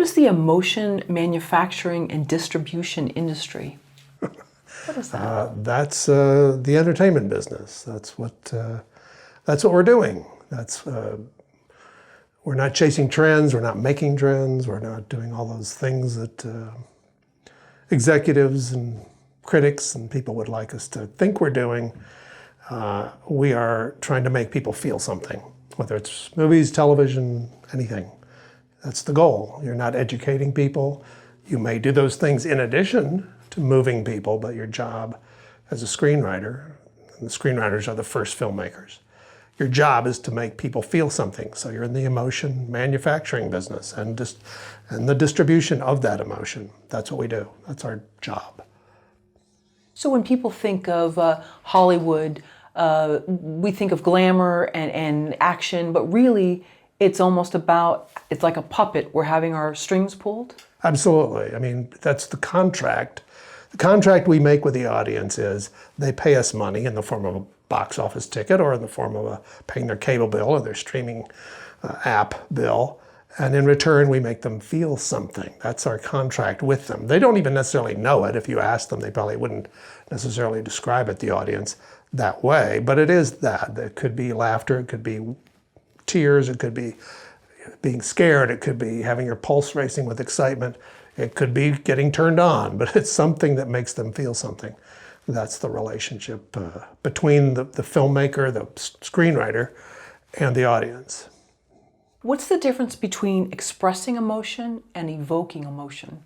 What is the emotion manufacturing and distribution industry? What is that? That's the entertainment business. That's what we're doing. We're not chasing trends. We're not making trends. We're not doing all those things that executives and critics and people would like us to think we're doing. We are trying to make people feel something, whether it's movies, television, anything. That's the goal. You're not educating people. You may do those things in addition to moving people, but your job as a screenwriter, and the screenwriters are the first filmmakers, your job is to make people feel something. So you're in the emotion manufacturing business and the distribution of that emotion. That's what we do. That's our job. So when people think of Hollywood, we think of glamour and action, but really it's almost it's like a puppet. We're having our strings pulled? Absolutely. I mean, that's the contract. The contract we make with the audience is they pay us money in the form of a box office ticket or in the form of paying their cable bill or their streaming app bill. And in return, we make them feel something. That's our contract with them. They don't even necessarily know it. If you ask them, they probably wouldn't necessarily describe it, the audience, that way. But it is that. It could be laughter. It could be tears. It could be being scared. It could be having your pulse racing with excitement. It could be getting turned on. But it's something that makes them feel something. That's the relationship between the filmmaker, the screenwriter, and the audience. What's the difference between expressing emotion and evoking emotion?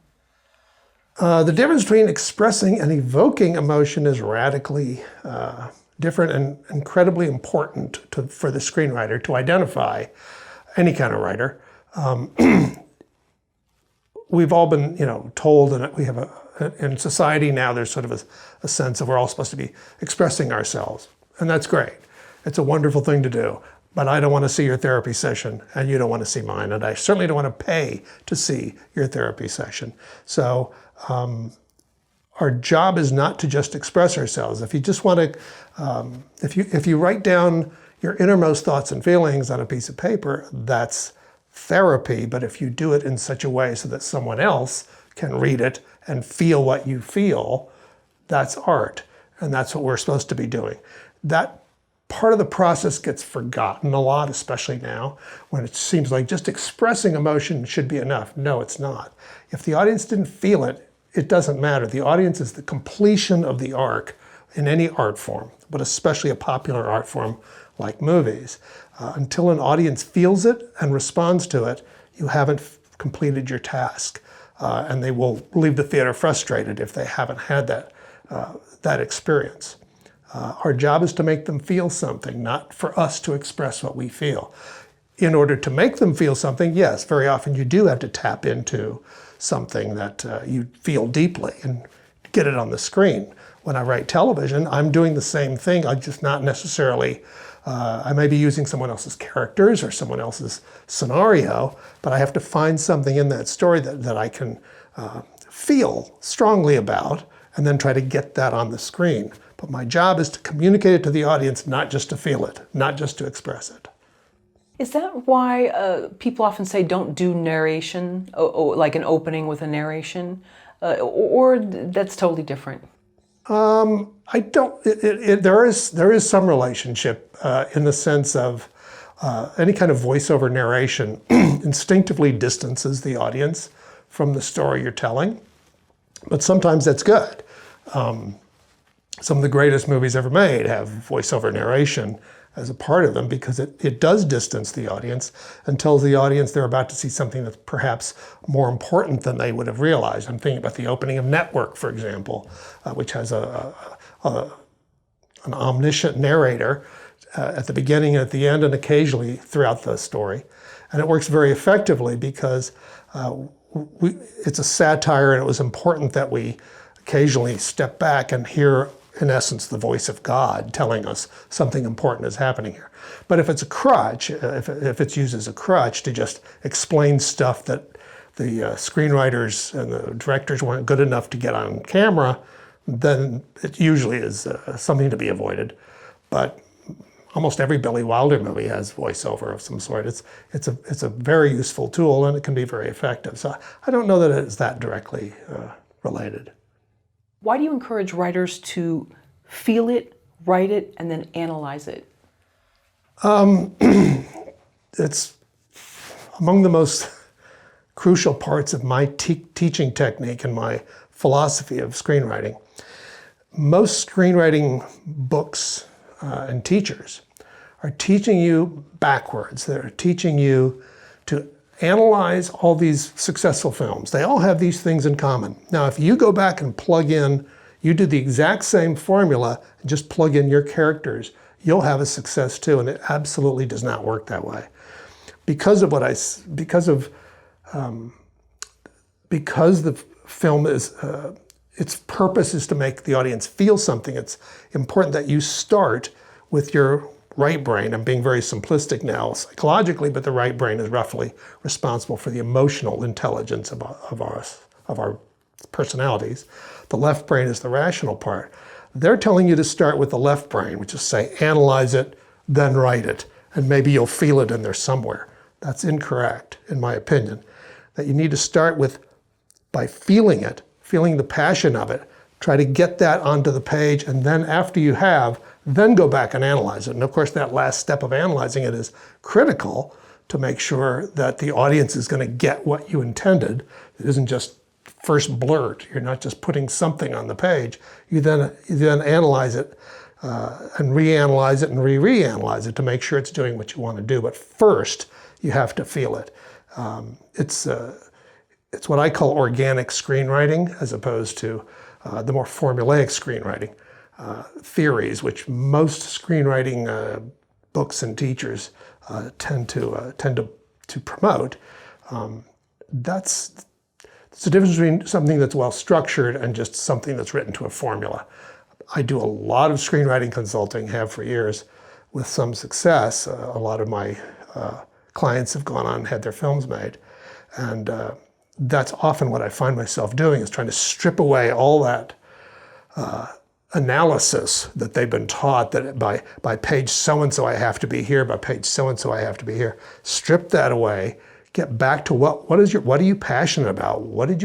The difference between expressing and evoking emotion is radically different and incredibly important for the screenwriter to identify, any kind of writer. We've all been, told, and we have in society now, there's sort of a sense of we're all supposed to be expressing ourselves, and that's great. It's a wonderful thing to do. But I don't want to see your therapy session, and you don't want to see mine, and I certainly don't want to pay to see your therapy session. So our job is not to just express ourselves. If you just want to, if you write down your innermost thoughts and feelings on a piece of paper, that's therapy. But if you do it in such a way so that someone else can read it and feel what you feel, that's art, and that's what we're supposed to be doing. That part of the process gets forgotten a lot, especially now, when it seems like just expressing emotion should be enough. No, it's not. If the audience didn't feel it, it doesn't matter. The audience is the completion of the arc in any art form, but especially a popular art form like movies. Until an audience feels it and responds to it, you haven't completed your task. And they will leave the theater frustrated if they haven't had that experience. Our job is to make them feel something, not for us to express what we feel. In order to make them feel something, yes, very often you do have to tap into something that you feel deeply and get it on the screen. When I write television, I'm doing the same thing. I'm just not necessarily, I may be using someone else's characters or someone else's scenario, but I have to find something in that story that I can feel strongly about and then try to get that on the screen. But my job is to communicate it to the audience, not just to feel it, not just to express it. Is that why people often say don't do narration, like an opening with a narration, or that's totally different? I don't. There is some relationship in the sense of any kind of voiceover narration instinctively distances the audience from the story you're telling, but sometimes that's good. Some of the greatest movies ever made have voiceover narration as a part of them because it does distance the audience and tells the audience they're about to see something that's perhaps more important than they would have realized. I'm thinking about the opening of Network, for example, which has an omniscient narrator at the beginning and at the end and occasionally throughout the story. And it works very effectively because it's a satire, and it was important that we occasionally step back and hear, in essence, the voice of God telling us something important is happening here. But if it's a crutch, if it's used as a crutch to just explain stuff that the screenwriters and the directors weren't good enough to get on camera, then it usually is something to be avoided. But almost every Billy Wilder movie has voiceover of some sort. It's a very useful tool, and it can be very effective. So I don't know that it's that directly related. Why do you encourage writers to feel it, write it, and then analyze it? It's among the most crucial parts of my teaching technique and my philosophy of screenwriting. Most screenwriting books and teachers are teaching you backwards. They're teaching you to analyze all these successful films. They all have these things in common. Now, if you go back and plug in, you do the exact same formula and just plug in your characters, you'll have a success too, and it absolutely does not work that way. Because the film is, its purpose is to make the audience feel something. It's important that you start with your right brain. I'm being very simplistic now psychologically, but the right brain is roughly responsible for the emotional intelligence of our personalities. The left brain is the rational part. They're telling you to start with the left brain, which is say, analyze it, then write it, and maybe you'll feel it in there somewhere. That's incorrect, in my opinion. That you need to start with, by feeling it, feeling the passion of it, try to get that onto the page, and then after you have, then go back and analyze it. And of course, that last step of analyzing it is critical to make sure that the audience is going to get what you intended. It isn't just first blurt. You're not just putting something on the page. You then analyze it and reanalyze it and reanalyze it to make sure it's doing what you want to do. But first, you have to feel it. It's what I call organic screenwriting, as opposed to the more formulaic screenwriting theories, which most screenwriting books and teachers tend to promote. That's the difference between something that's well structured and just something that's written to a formula. I do a lot of screenwriting consulting, have for years, with some success. A lot of my clients have gone on and had their films made. And that's often what I find myself doing, is trying to strip away all that analysis that they've been taught, that by page so-and-so I have to be here, by page so-and-so I have to be here. Strip that away, get back to what are you passionate about? Why did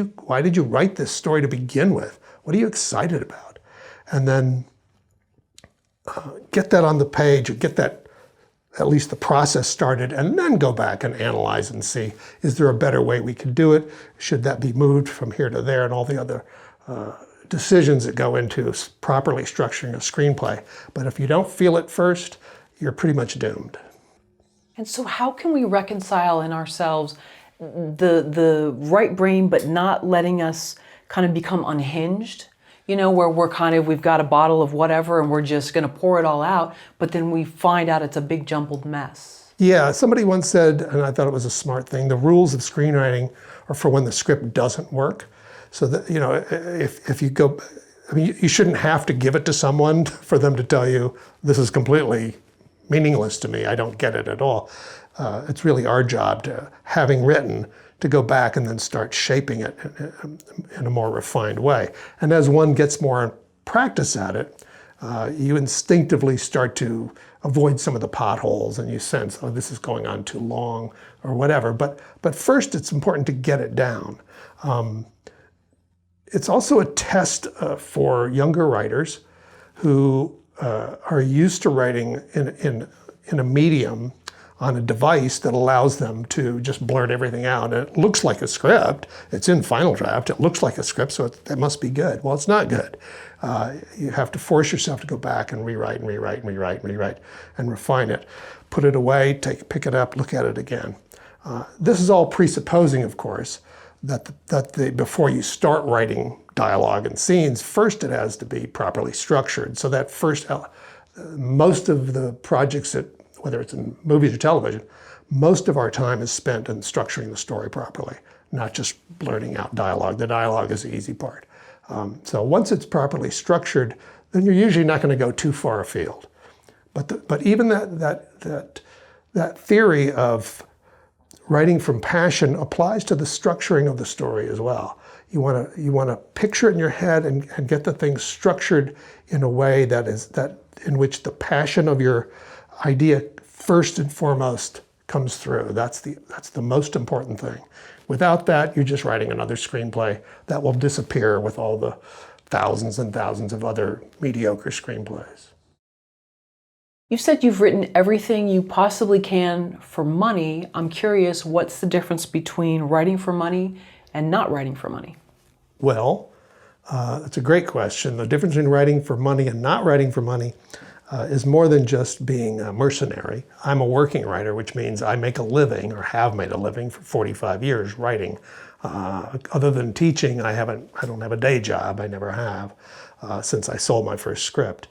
you write this story to begin with? What are you excited about? And then get that on the page, or get that, at least the process started, and then go back and analyze and see, is there a better way we could do it? Should that be moved from here to there, and all the other decisions that go into properly structuring a screenplay. But if you don't feel it first, you're pretty much doomed. And so how can we reconcile in ourselves the right brain, but not letting us kind of become unhinged? You know, where we've got a bottle of whatever and we're just going to pour it all out, but then we find out it's a big jumbled mess. Yeah, somebody once said, and I thought it was a smart thing, the rules of screenwriting are for when the script doesn't work. So that, you know, if you go, I mean, you shouldn't have to give it to someone for them to tell you, this is completely meaningless to me, I don't get it at all. It's really our job, to, having written, to go back and then start shaping it in a more refined way. And as one gets more practice at it, you instinctively start to avoid some of the potholes, and you sense, oh, this is going on too long, or whatever. But first, it's important to get it down. It's also a test for younger writers who are used to writing in a medium, on a device that allows them to just blurt everything out. And it looks like a script. It's in Final Draft. It looks like a script, so it must be good. Well, it's not good. You have to force yourself to go back and rewrite and rewrite and rewrite and rewrite and refine it. Put it away, pick it up, look at it again. This is all presupposing, of course, that before you start writing dialogue and scenes, first it has to be properly structured. So that first, most of the projects that, whether it's in movies or television, most of our time is spent in structuring the story properly, not just blurting out dialogue. The dialogue is the easy part. So once it's properly structured, then you're usually not going to go too far afield. But even that theory of writing from passion applies to the structuring of the story as well. You want to picture it in your head and get the thing structured in a way in which the passion of your idea first and foremost comes through. That's the most important thing. Without that, you're just writing another screenplay that will disappear with all the thousands and thousands of other mediocre screenplays. You've said you've written everything you possibly can for money. I'm curious, what's the difference between writing for money and not writing for money? Well, that's a great question. The difference between writing for money and not writing for money is more than just being a mercenary. I'm a working writer, which means I make a living, or have made a living for 45 years writing. Other than teaching, I don't have a day job. I never have since I sold my first script.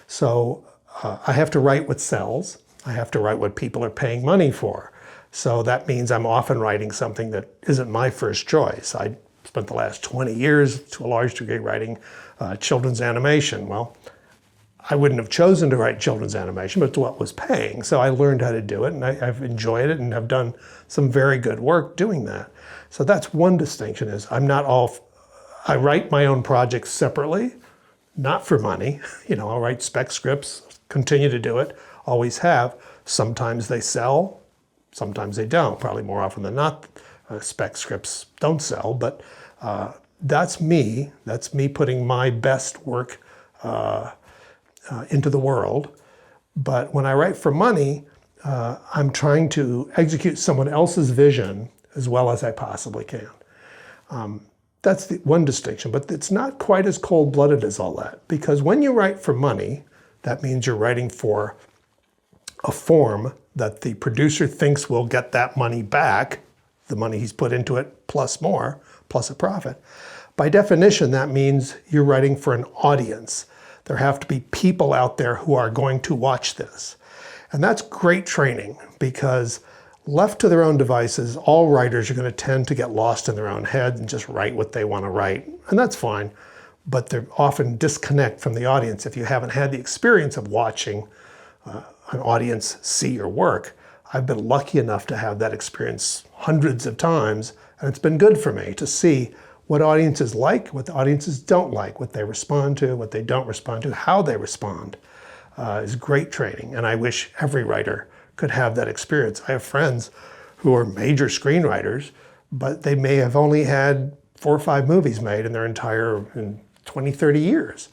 So I have to write what sells. I have to write what people are paying money for. So that means I'm often writing something that isn't my first choice. I spent the last 20 years to a large degree writing children's animation. Well, I wouldn't have chosen to write children's animation, but it's what was paying. So I learned how to do it, and I've enjoyed it and have done some very good work doing that. So that's one distinction, is I write my own projects separately, not for money. I'll write spec scripts, continue to do it, always have. Sometimes they sell, sometimes they don't. Probably more often than not, spec scripts don't sell, but that's me. That's me putting my best work into the world. But when I write for money, I'm trying to execute someone else's vision as well as I possibly can. That's the one distinction, but it's not quite as cold-blooded as all that, because when you write for money, that means you're writing for a form that the producer thinks will get that money back, the money he's put into it plus more, plus a profit. By definition, that means you're writing for an audience. There have to be people out there who are going to watch this. And that's great training, because left to their own devices, all writers are going to tend to get lost in their own head and just write what they want to write. And that's fine, but they're often disconnect from the audience if you haven't had the experience of watching an audience see your work. I've been lucky enough to have that experience hundreds of times, and it's been good for me to see what audiences like, what the audiences don't like, what they respond to, what they don't respond to, how they respond. Is great training, and I wish every writer could have that experience. I have friends who are major screenwriters, but they may have only had 4 or 5 movies made in their entire 20, 30 years.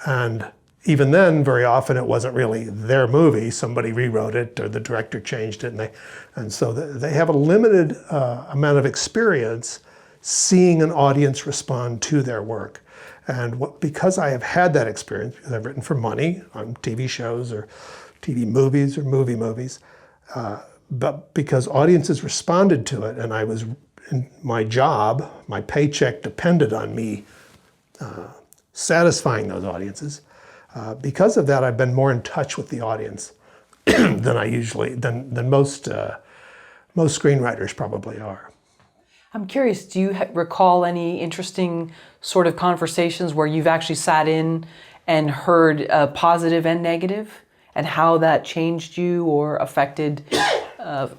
And even then, very often it wasn't really their movie. Somebody rewrote it, or the director changed it, and so they have a limited amount of experience seeing an audience respond to their work. And because I have had that experience, because I've written for money on TV shows or TV movies or movies, but because audiences responded to it, and I was in my job, my paycheck depended on me satisfying those audiences. Because of that, I've been more in touch with the audience than most screenwriters probably are. I'm curious, do you recall any interesting sort of conversations where you've actually sat in and heard positive and negative, and how that changed you or affected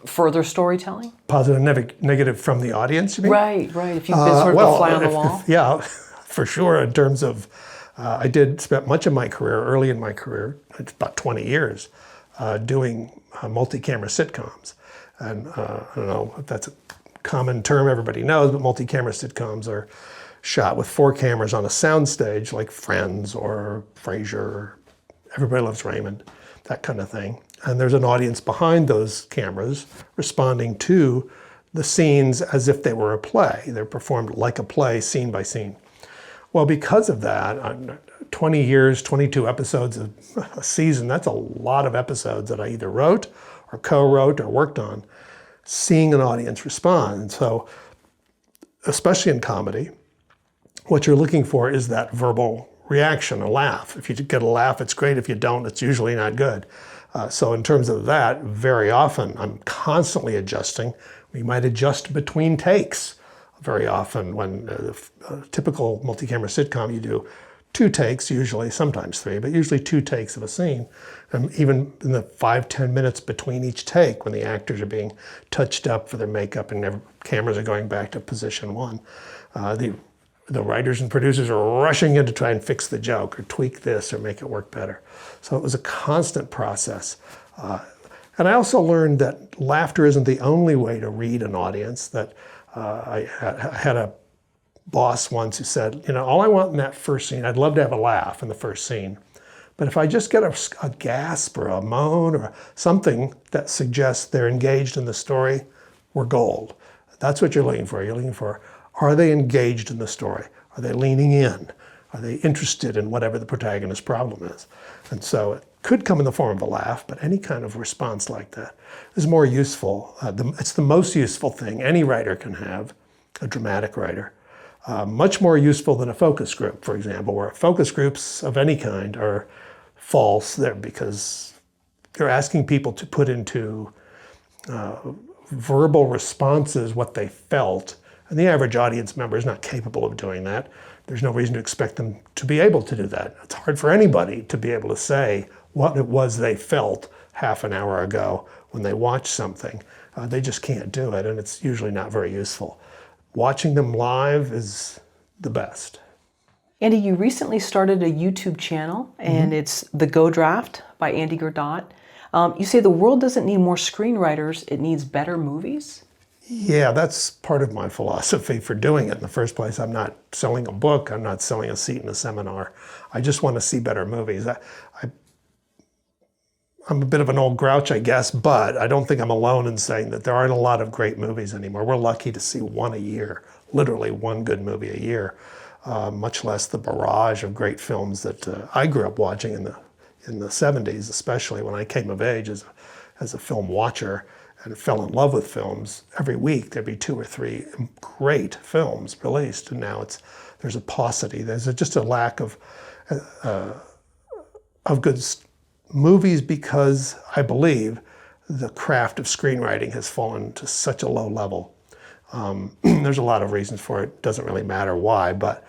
further storytelling? Positive and negative from the audience, you mean? Right. If you've been sort of a fly on the wall. Yeah, for sure. In terms of, I spent much of my career, early in my career, it's about 20 years, doing multi-camera sitcoms. And I don't know if that's a common term everybody knows, but multi-camera sitcoms are shot with 4 cameras on a soundstage, like Friends or Frasier or Everybody Loves Raymond, that kind of thing. And there's an audience behind those cameras responding to the scenes as if they were a play. They're performed like a play, scene by scene. Well, because of that, 20 years, 22 episodes a season, that's a lot of episodes that I either wrote or co-wrote or worked on, seeing an audience respond. And so, especially in comedy, what you're looking for is that verbal reaction, a laugh. If you get a laugh, it's great. If you don't, it's usually not good. So in terms of that, very often I'm constantly adjusting. We might adjust between takes. Very often when a typical multi-camera sitcom, you do 2 takes usually, sometimes 3, but usually 2 takes of a scene. And even in the 5-10 minutes between each take, when the actors are being touched up for their makeup and their cameras are going back to position 1, the writers and producers are rushing in to try and fix the joke or tweak this or make it work better. So it was a constant process And I also learned that laughter isn't the only way to read an audience. That I had a boss once who said, you know, all I want in that first scene, I'd love to have a laugh in the first scene. But if I just get a gasp or a moan or something that suggests they're engaged in the story, we're gold. That's what you're looking for. You're looking for, are they engaged in the story? Are they leaning in? Are they interested in whatever the protagonist's problem is? And so it could come in the form of a laugh, but any kind of response like that is more useful. It's the most useful thing any writer can have, a dramatic writer. Much more useful than a focus group, for example, where focus groups of any kind are false there because you're asking people to put into verbal responses what they felt, and the average audience member is not capable of doing that. There's no reason to expect them to be able to do that. It's hard for anybody to be able to say what it was they felt half an hour ago when they watched something. They just can't do it, and it's usually not very useful. Watching them live is the best. Andy, you recently started a YouTube channel, and it's The Go Draft by Andy Guerdat. You say the world doesn't need more screenwriters, it needs better movies? Yeah, that's part of my philosophy for doing it in the first place. I'm not selling a book, I'm not selling a seat in a seminar. I just want to see better movies. I'm a bit of an old grouch, I guess, but I don't think I'm alone in saying that there aren't a lot of great movies anymore. We're lucky to see one a year, literally one good movie a year, much less the barrage of great films that I grew up watching in the 70s, especially when I came of age as a film watcher and fell in love with films. Every week there'd be 2 or 3 great films released, and now there's a paucity. There's just a lack of good movies because I believe the craft of screenwriting has fallen to such a low level. There's a lot of reasons for it. It doesn't really matter why, but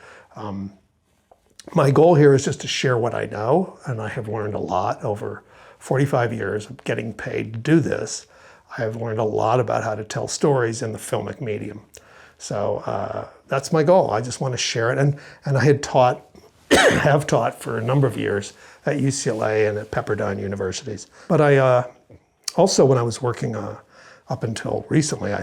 my goal here is just to share what I know, and I have learned a lot over 45 years of getting paid to do this. I have learned a lot about how to tell stories in the filmic medium. So that's my goal. I just want to share it. And I had have taught for a number of years at UCLA and at Pepperdine universities. But I also, when I was working up until recently,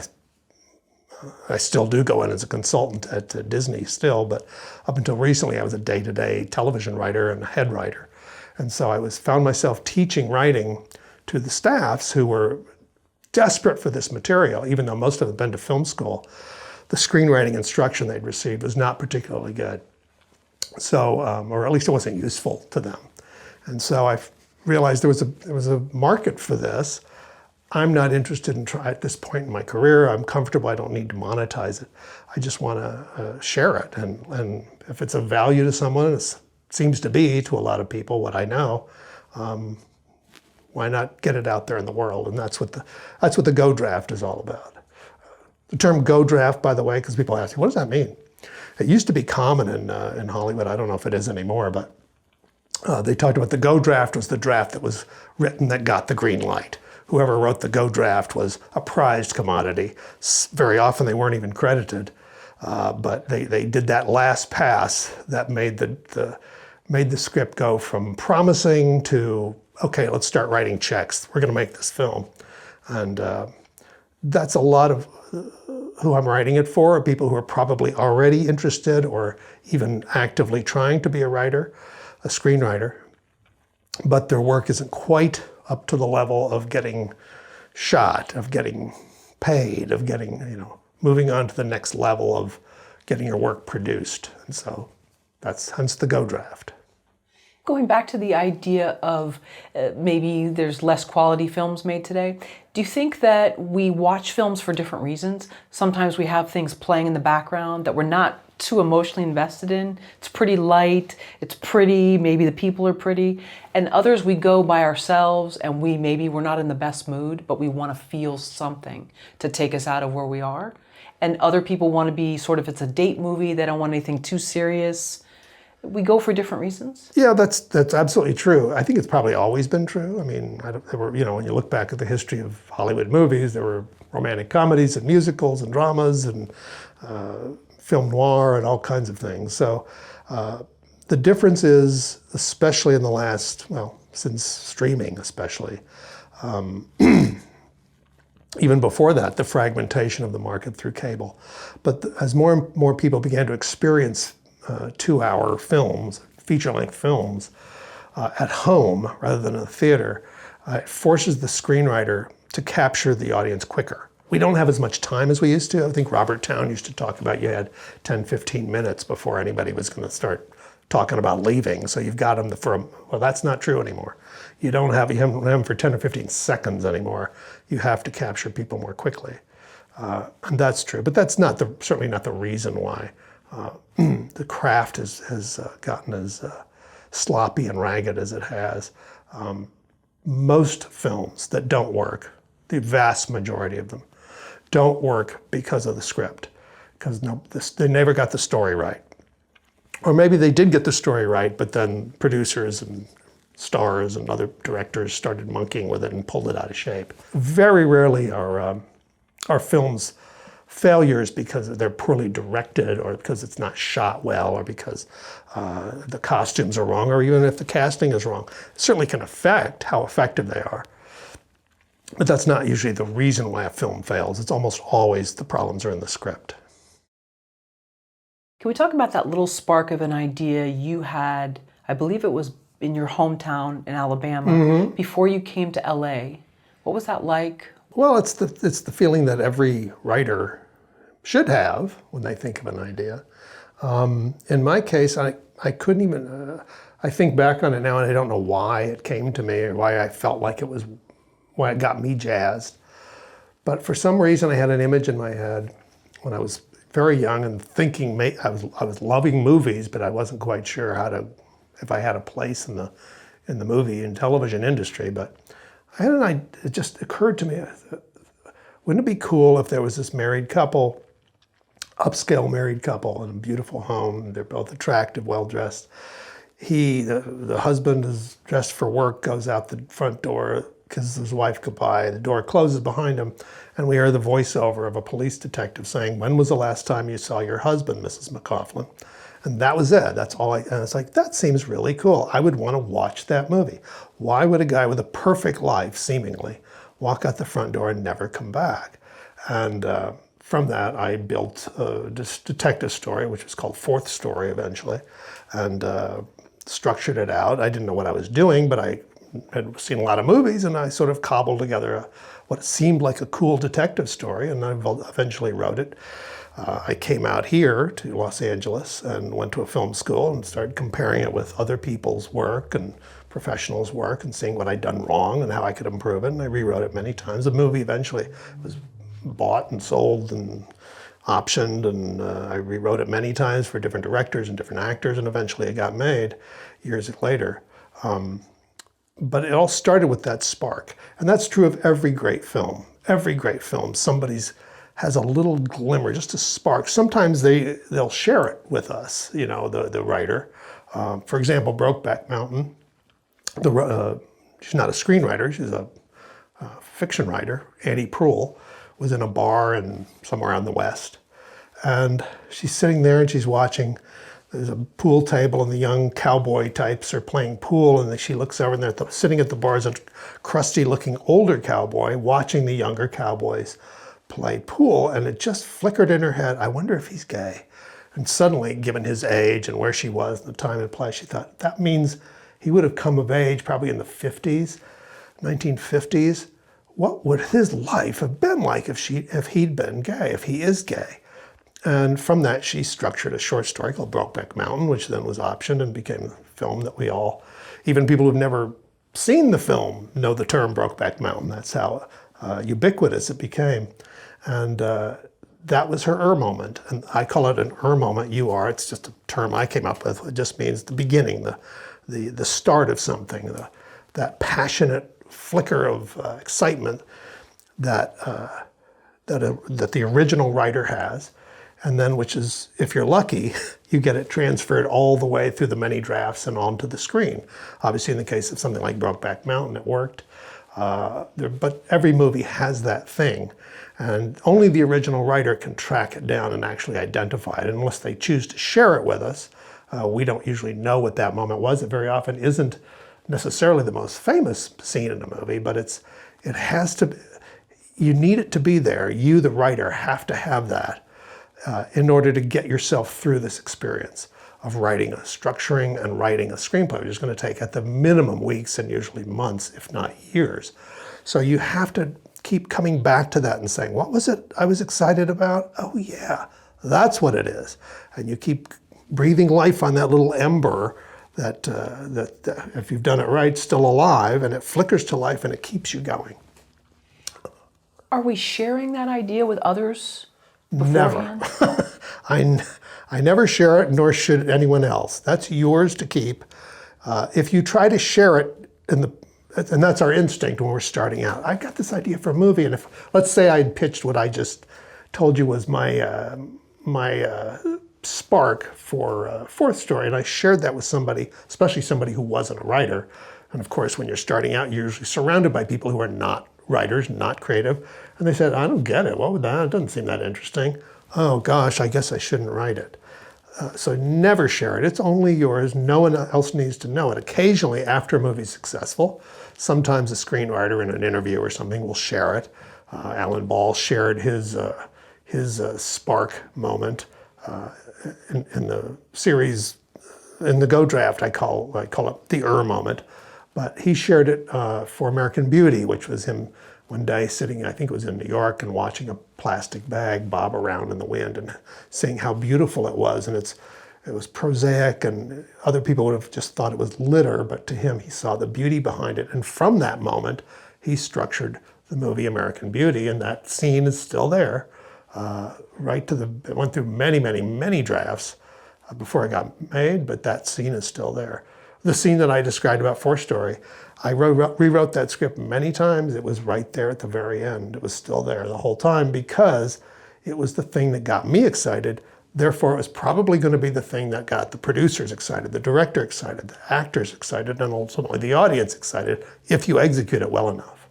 I still do go in as a consultant at Disney still, but up until recently I was a day-to-day television writer and a head writer. And so I found myself teaching writing to the staffs who were desperate for this material, even though most of them had been to film school. The screenwriting instruction they'd received was not particularly good. So, or at least it wasn't useful to them. And so I realized there was a market for this. I'm not interested in at this point in my career. I'm comfortable. I don't need to monetize it. I just want to share it. And if it's of value to someone, it seems to be to a lot of people what I know, why not get it out there in the world? And that's what the Go Draft is all about. The term Go Draft, by the way, because people ask me, what does that mean? It used to be common in Hollywood. I don't know if it is anymore, but they talked about the Go Draft was the draft that was written that got the green light. Whoever wrote the Go Draft was a prized commodity. Very often they weren't even credited, but they did that last pass that made the script go from promising to, okay, let's start writing checks. We're going to make this film. And that's a lot of who I'm writing it for, are people who are probably already interested or even actively trying to be a writer, a screenwriter, but their work isn't quite up to the level of getting shot, of getting paid, of getting, moving on to the next level of getting your work produced. And so that's hence the Go Draft. Going back to the idea of maybe there's less quality films made today, do you think that we watch films for different reasons? Sometimes we have things playing in the background that we're not too emotionally invested in. It's pretty light, it's pretty, maybe the people are pretty. And others we go by ourselves and we're not in the best mood, but we want to feel something to take us out of where we are. And other people want to be if it's a date movie, they don't want anything too serious. We go for different reasons? Yeah, that's absolutely true. I think it's probably always been true. I mean, when you look back at the history of Hollywood movies, there were romantic comedies and musicals and dramas and film noir and all kinds of things. So the difference is, especially in the last, since streaming especially, Even before that, the fragmentation of the market through cable. But as more and more people began to experience 2-hour films, feature-length films, at home rather than in the theater, it forces the screenwriter to capture the audience quicker. We don't have as much time as we used to. I think Robert Towne used to talk about you had 10, 15 minutes before anybody was going to start talking about leaving. So you've got them well, that's not true anymore. You don't have them for 10 or 15 seconds anymore. You have to capture people more quickly. And that's true, but that's certainly not the reason why the craft has gotten as sloppy and ragged as it has. Most films that don't work, the vast majority of them, don't work because of the script, because they never got the story right. Or maybe they did get the story right, but then producers and stars and other directors started monkeying with it and pulled it out of shape. Very rarely are films failures because they're poorly directed, or because it's not shot well, or because the costumes are wrong, or even if the casting is wrong. It certainly can affect how effective they are. But that's not usually the reason why a film fails. It's almost always the problems are in the script. Can we talk about that little spark of an idea you had, I believe it was in your hometown in Alabama, before you came to LA? What was that like? Well, it's the feeling that every writer should have when they think of an idea. In my case, I couldn't even, I think back on it now and I don't know why it came to me or why I felt like why it got me jazzed. But for some reason I had an image in my head when I was very young and thinking I was loving movies, but I wasn't quite sure if I had a place in the movie and television industry. But I had an idea. It just occurred to me, wouldn't it be cool if there was this married couple, upscale married couple in a beautiful home. They're both attractive, well-dressed. The husband is dressed for work, goes out the front door because his wife could buy. The door closes behind him, and we hear the voiceover of a police detective saying, "When was the last time you saw your husband, Mrs. McCaughlin?" And that was it. That's all and it's like, that seems really cool. I would want to watch that movie. Why would a guy with a perfect life, seemingly, walk out the front door and never come back? And from that, I built this detective story, which was called Fourth Story eventually, and structured it out. I didn't know what I was doing, but I had seen a lot of movies, and I sort of cobbled together what seemed like a cool detective story, and I eventually wrote it. I came out here to Los Angeles and went to a film school and started comparing it with other people's work and professionals' work and seeing what I'd done wrong and how I could improve it, and I rewrote it many times. The movie eventually was bought and sold and optioned, and I rewrote it many times for different directors and different actors, and eventually it got made years later. But it all started with that spark. And that's true of every great film. Every great film, somebody's has a little glimmer, just a spark. Sometimes they'll share it with us, the writer. For example, Brokeback Mountain, she's not a screenwriter, she's a fiction writer. Annie Proulx was in a bar somewhere out in the West. And she's sitting there and she's watching. There's a pool table and the young cowboy types are playing pool, and she looks over and they're sitting at the bar is a crusty looking older cowboy watching the younger cowboys play pool, and it just flickered in her head, I wonder if he's gay. And suddenly, given his age and where she was, the time and place, she thought, that means he would have come of age probably in the 50s, 1950s. What would his life have been like if he'd been gay, if he is gay? And from that, she structured a short story called Brokeback Mountain, which then was optioned and became a film that we all, even people who've never seen the film, know the term Brokeback Mountain. That's how ubiquitous it became. And that was her moment. And I call it an moment, it's just a term I came up with. It just means the beginning, the start of something, that passionate flicker of excitement that the original writer has. And then, which is, if you're lucky, you get it transferred all the way through the many drafts and onto the screen. Obviously, in the case of something like Brokeback Mountain, it worked. But every movie has that thing. And only the original writer can track it down and actually identify it. Unless they choose to share it with us, we don't usually know what that moment was. It very often isn't necessarily the most famous scene in a movie, but It has to, you need it to be there. You, the writer, have to have that in order to get yourself through this experience of writing, structuring and writing a screenplay, which is going to take at the minimum weeks and usually months, if not years. So you have to keep coming back to that and saying, what was it I was excited about? Oh yeah, that's what it is. And you keep breathing life on that little ember that if you've done it right, still alive, and it flickers to life and it keeps you going. Are we sharing that idea with others beforehand? Never. I never share it, nor should anyone else. That's yours to keep. If you try to share it, and that's our instinct when we're starting out. I got this idea for a movie, and if, let's say I'd pitched what I just told you was my spark for Fourth Story, and I shared that with somebody, especially somebody who wasn't a writer. And of course, when you're starting out, you're usually surrounded by people who are not writers, not creative. And they said, I don't get it. What would that? It doesn't seem that interesting. Oh gosh, I guess I shouldn't write it. So never share it. It's only yours. No one else needs to know it. Occasionally, after a movie's successful, sometimes a screenwriter in an interview or something will share it. Alan Ball shared his spark moment in the series, in the Go Draft. I call it the moment. But he shared it for American Beauty, which was him one day sitting, I think it was in New York, and watching a plastic bag bob around in the wind and seeing how beautiful it was. And it was prosaic, and other people would have just thought it was litter, but to him, he saw the beauty behind it. And from that moment, he structured the movie American Beauty, and that scene is still there. It went through many, many, many drafts before it got made, but that scene is still there. The scene that I described about Fourth Story, I rewrote that script many times. It was right there at the very end. It was still there the whole time because it was the thing that got me excited. Therefore, it was probably going to be the thing that got the producers excited, the director excited, the actors excited, and ultimately the audience excited if you execute it well enough.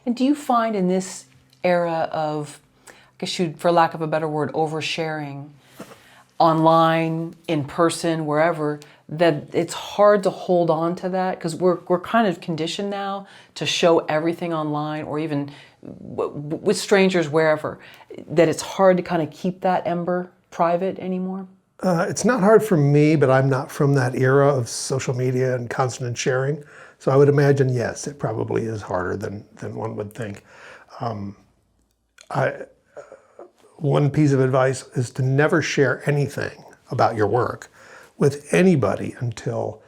And do you find in this era of, I guess for lack of a better word, oversharing, online, in person, wherever, that it's hard to hold on to that because we're kind of conditioned now to show everything online or even with strangers wherever, that it's hard to kind of keep that ember private anymore? It's not hard for me, but I'm not from that era of social media and constant sharing. So I would imagine, yes, it probably is harder than one would think. One piece of advice is to never share anything about your work with anybody until,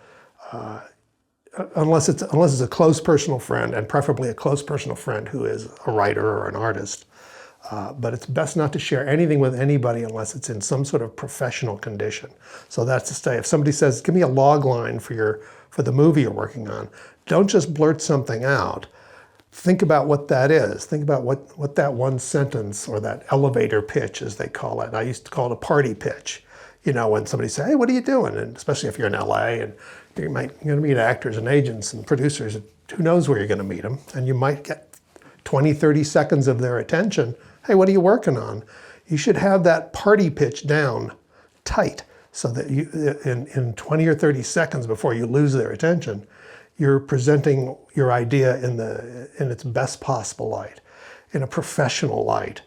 unless it's a close personal friend, and preferably a close personal friend who is a writer or an artist. But it's best not to share anything with anybody unless it's in some sort of professional condition. So that's to say, if somebody says, give me a log line for the movie you're working on, don't just blurt something out. Think about what that is. Think about what that one sentence or that elevator pitch, as they call it. I used to call it a party pitch. You know, when somebody says, hey, what are you doing? And especially if you're in LA and you're going to meet actors and agents and producers, who knows where you're going to meet them. And you might get 20, 30 seconds of their attention. Hey, what are you working on? You should have that party pitch down tight so that you, in 20 or 30 seconds before you lose their attention, you're presenting your idea in its best possible light, in a professional light.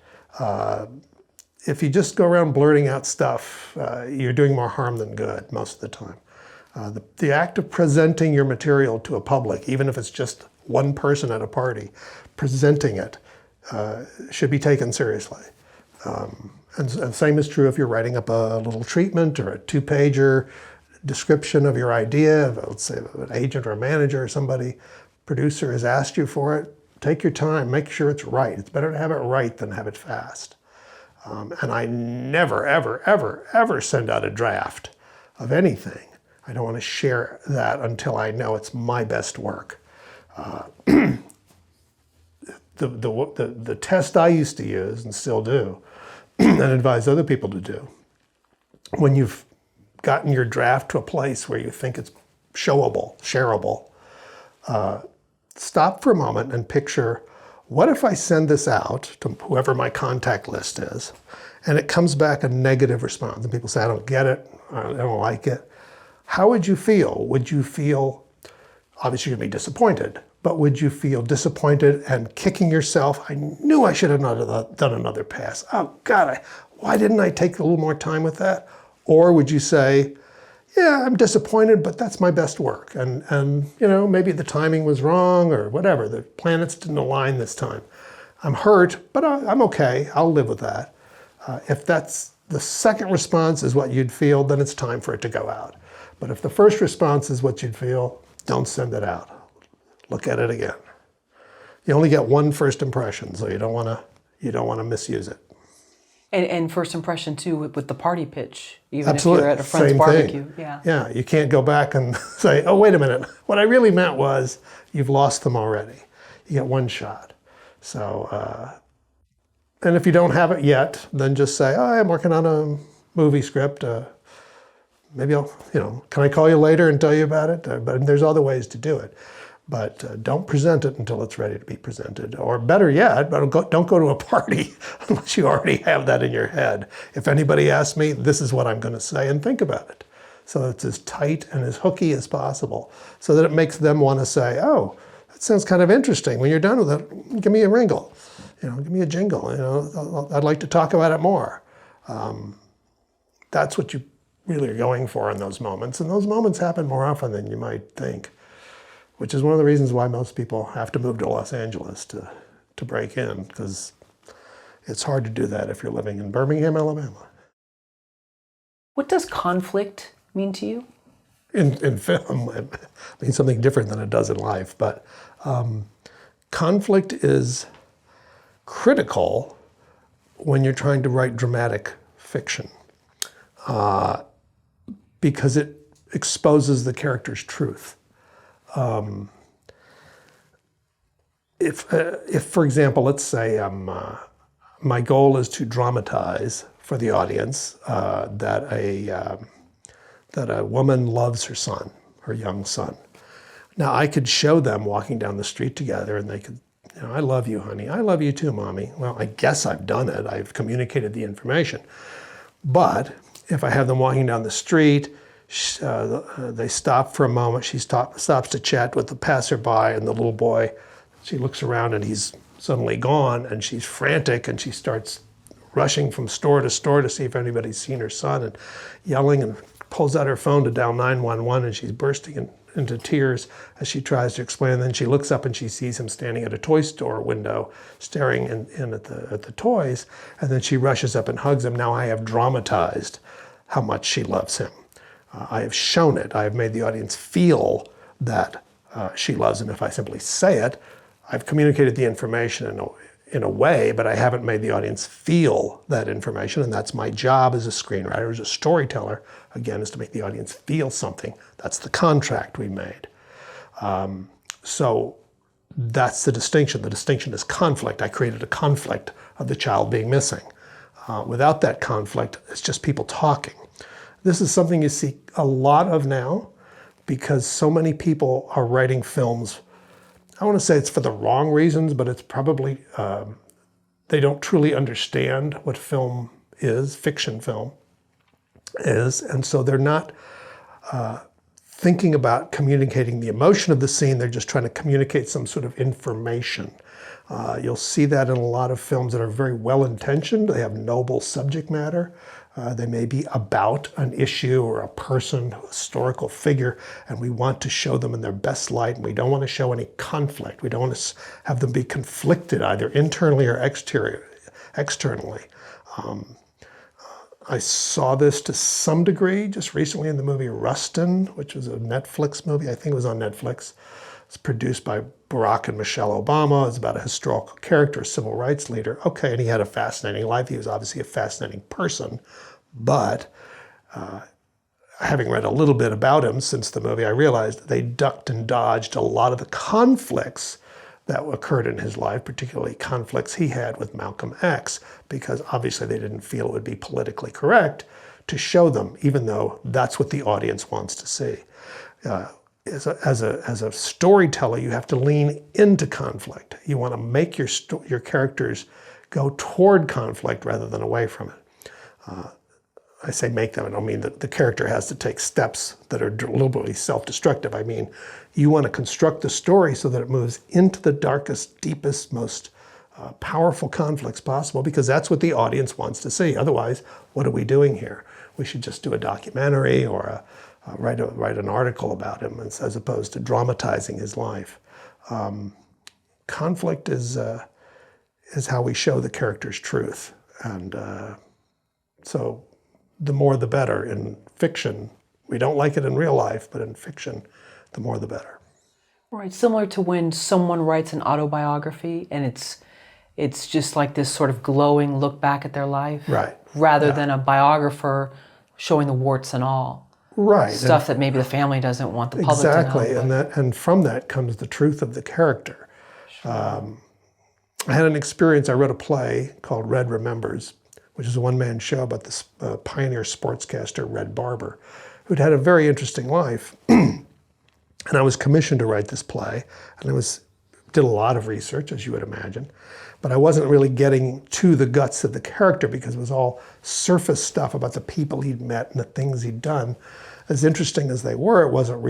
If you just go around blurting out stuff, you're doing more harm than good most of the time. The act of presenting your material to a public, even if it's just one person at a party, presenting it should be taken seriously. And same is true if you're writing up a little treatment or a 2-pager description of your idea. Let's say an agent or a manager or somebody, producer has asked you for it. Take your time, make sure it's right. It's better to have it right than have it fast. And I never, ever, ever, ever send out a draft of anything. I don't want to share that until I know it's my best work. The test I used to use, and still do, and advise other people to do, when you've gotten your draft to a place where you think it's showable, shareable, stop for a moment and picture, what if I send this out to whoever my contact list is, and it comes back a negative response, and people say, I don't get it, I don't like it. How would you feel? Would you feel, obviously you'd be disappointed, but would you feel disappointed and kicking yourself? I knew I should have not done another pass. Oh God, why didn't I take a little more time with that? Or would you say, yeah, I'm disappointed, but that's my best work. And you know, maybe the timing was wrong or whatever. The planets didn't align this time. I'm hurt, but I'm okay. I'll live with that. If that's the second response is what you'd feel, then it's time for it to go out. But if the first response is what you'd feel, don't send it out. Look at it again. You only get one first impression, so you don't want to misuse it. And first impression too with the party pitch, even Absolutely. if you're at a friend's Same barbecue. thing. Yeah. Yeah, you can't go back and say, oh, wait a minute. What I really meant was you've lost them already. You get one shot. So, and if you don't have it yet, then just say, oh, I'm working on a movie script. Maybe I'll, can I call you later and tell you about it? But there's other ways to do it. But don't present it until it's ready to be presented. Or better yet, don't go to a party unless you already have that in your head. If anybody asks me, this is what I'm going to say, and think about it. So it's as tight and as hooky as possible, so that it makes them want to say, oh, that sounds kind of interesting. When you're done with it, give me a ringle. Give me a jingle. I'd like to talk about it more. That's what you really are going for in those moments. And those moments happen more often than you might think, which is one of the reasons why most people have to move to Los Angeles to break in, because it's hard to do that if you're living in Birmingham, Alabama. What does conflict mean to you? In film, it means something different than it does in life, but conflict is critical when you're trying to write dramatic fiction, because it exposes the character's truth. If for example, let's say my goal is to dramatize for the audience that a woman loves her son, her young son. Now I could show them walking down the street together, and they could, I love you, honey. I love you too, mommy. Well, I guess I've done it. I've communicated the information. But if I have them walking down the street, they stop for a moment. She stops to chat with the passerby, and the little boy, she looks around and he's suddenly gone, and she's frantic, and she starts rushing from store to store to see if anybody's seen her son, and yelling, and pulls out her phone to dial 911, and she's bursting into tears as she tries to explain. And then she looks up and she sees him standing at a toy store window, staring in at the toys, and then she rushes up and hugs him. Now I have dramatized how much she loves him. I have shown it. I have made the audience feel that she loves him. If I simply say it, I've communicated the information in a way, but I haven't made the audience feel that information, and that's my job as a screenwriter, as a storyteller, again, is to make the audience feel something. That's the contract we made. So that's the distinction. The distinction is conflict. I created a conflict of the child being missing. Without that conflict, it's just people talking. This is something you see a lot of now, because so many people are writing films. I want to say it's for the wrong reasons, but it's probably, they don't truly understand what film is, fiction film is, and so they're not thinking about communicating the emotion of the scene. They're just trying to communicate some sort of information. You'll see that in a lot of films that are very well-intentioned. They have noble subject matter. They may be about an issue or a person, a historical figure, and we want to show them in their best light, and we don't want to show any conflict. We don't want to have them be conflicted either internally or externally. I saw this to some degree just recently in the movie Rustin, which was a Netflix movie. I think it was on Netflix. It's produced by Barack and Michelle Obama. It's about a historical character, a civil rights leader. Okay, and he had a fascinating life. He was obviously a fascinating person. But having read a little bit about him since the movie, I realized they ducked and dodged a lot of the conflicts that occurred in his life, particularly conflicts he had with Malcolm X, because obviously they didn't feel it would be politically correct to show them, even though that's what the audience wants to see. As a storyteller, you have to lean into conflict. You want to make your characters go toward conflict rather than away from it. I say make them, I don't mean that the character has to take steps that are deliberately self-destructive. I mean, you want to construct the story so that it moves into the darkest, deepest, most powerful conflicts possible, because that's what the audience wants to see. Otherwise, what are we doing here? We should just do a documentary or write an article about him as opposed to dramatizing his life. Conflict is how we show the character's truth. And so the more the better. In fiction, we don't like it in real life, but in fiction, the more the better. Right, similar to when someone writes an autobiography and it's just like this sort of glowing look back at their life. Right. Rather than a biographer showing the warts and all. Right. Stuff that maybe the family doesn't want the public to know. Exactly, and from that comes the truth of the character. Sure. I had an experience, I wrote a play called Red Remembers, which is a one-man show about this pioneer sportscaster, Red Barber, who'd had a very interesting life. And I was commissioned to write this play, and I did a lot of research, as you would imagine, but I wasn't really getting to the guts of the character because it was all surface stuff about the people he'd met and the things he'd done. As interesting as they were, it wasn't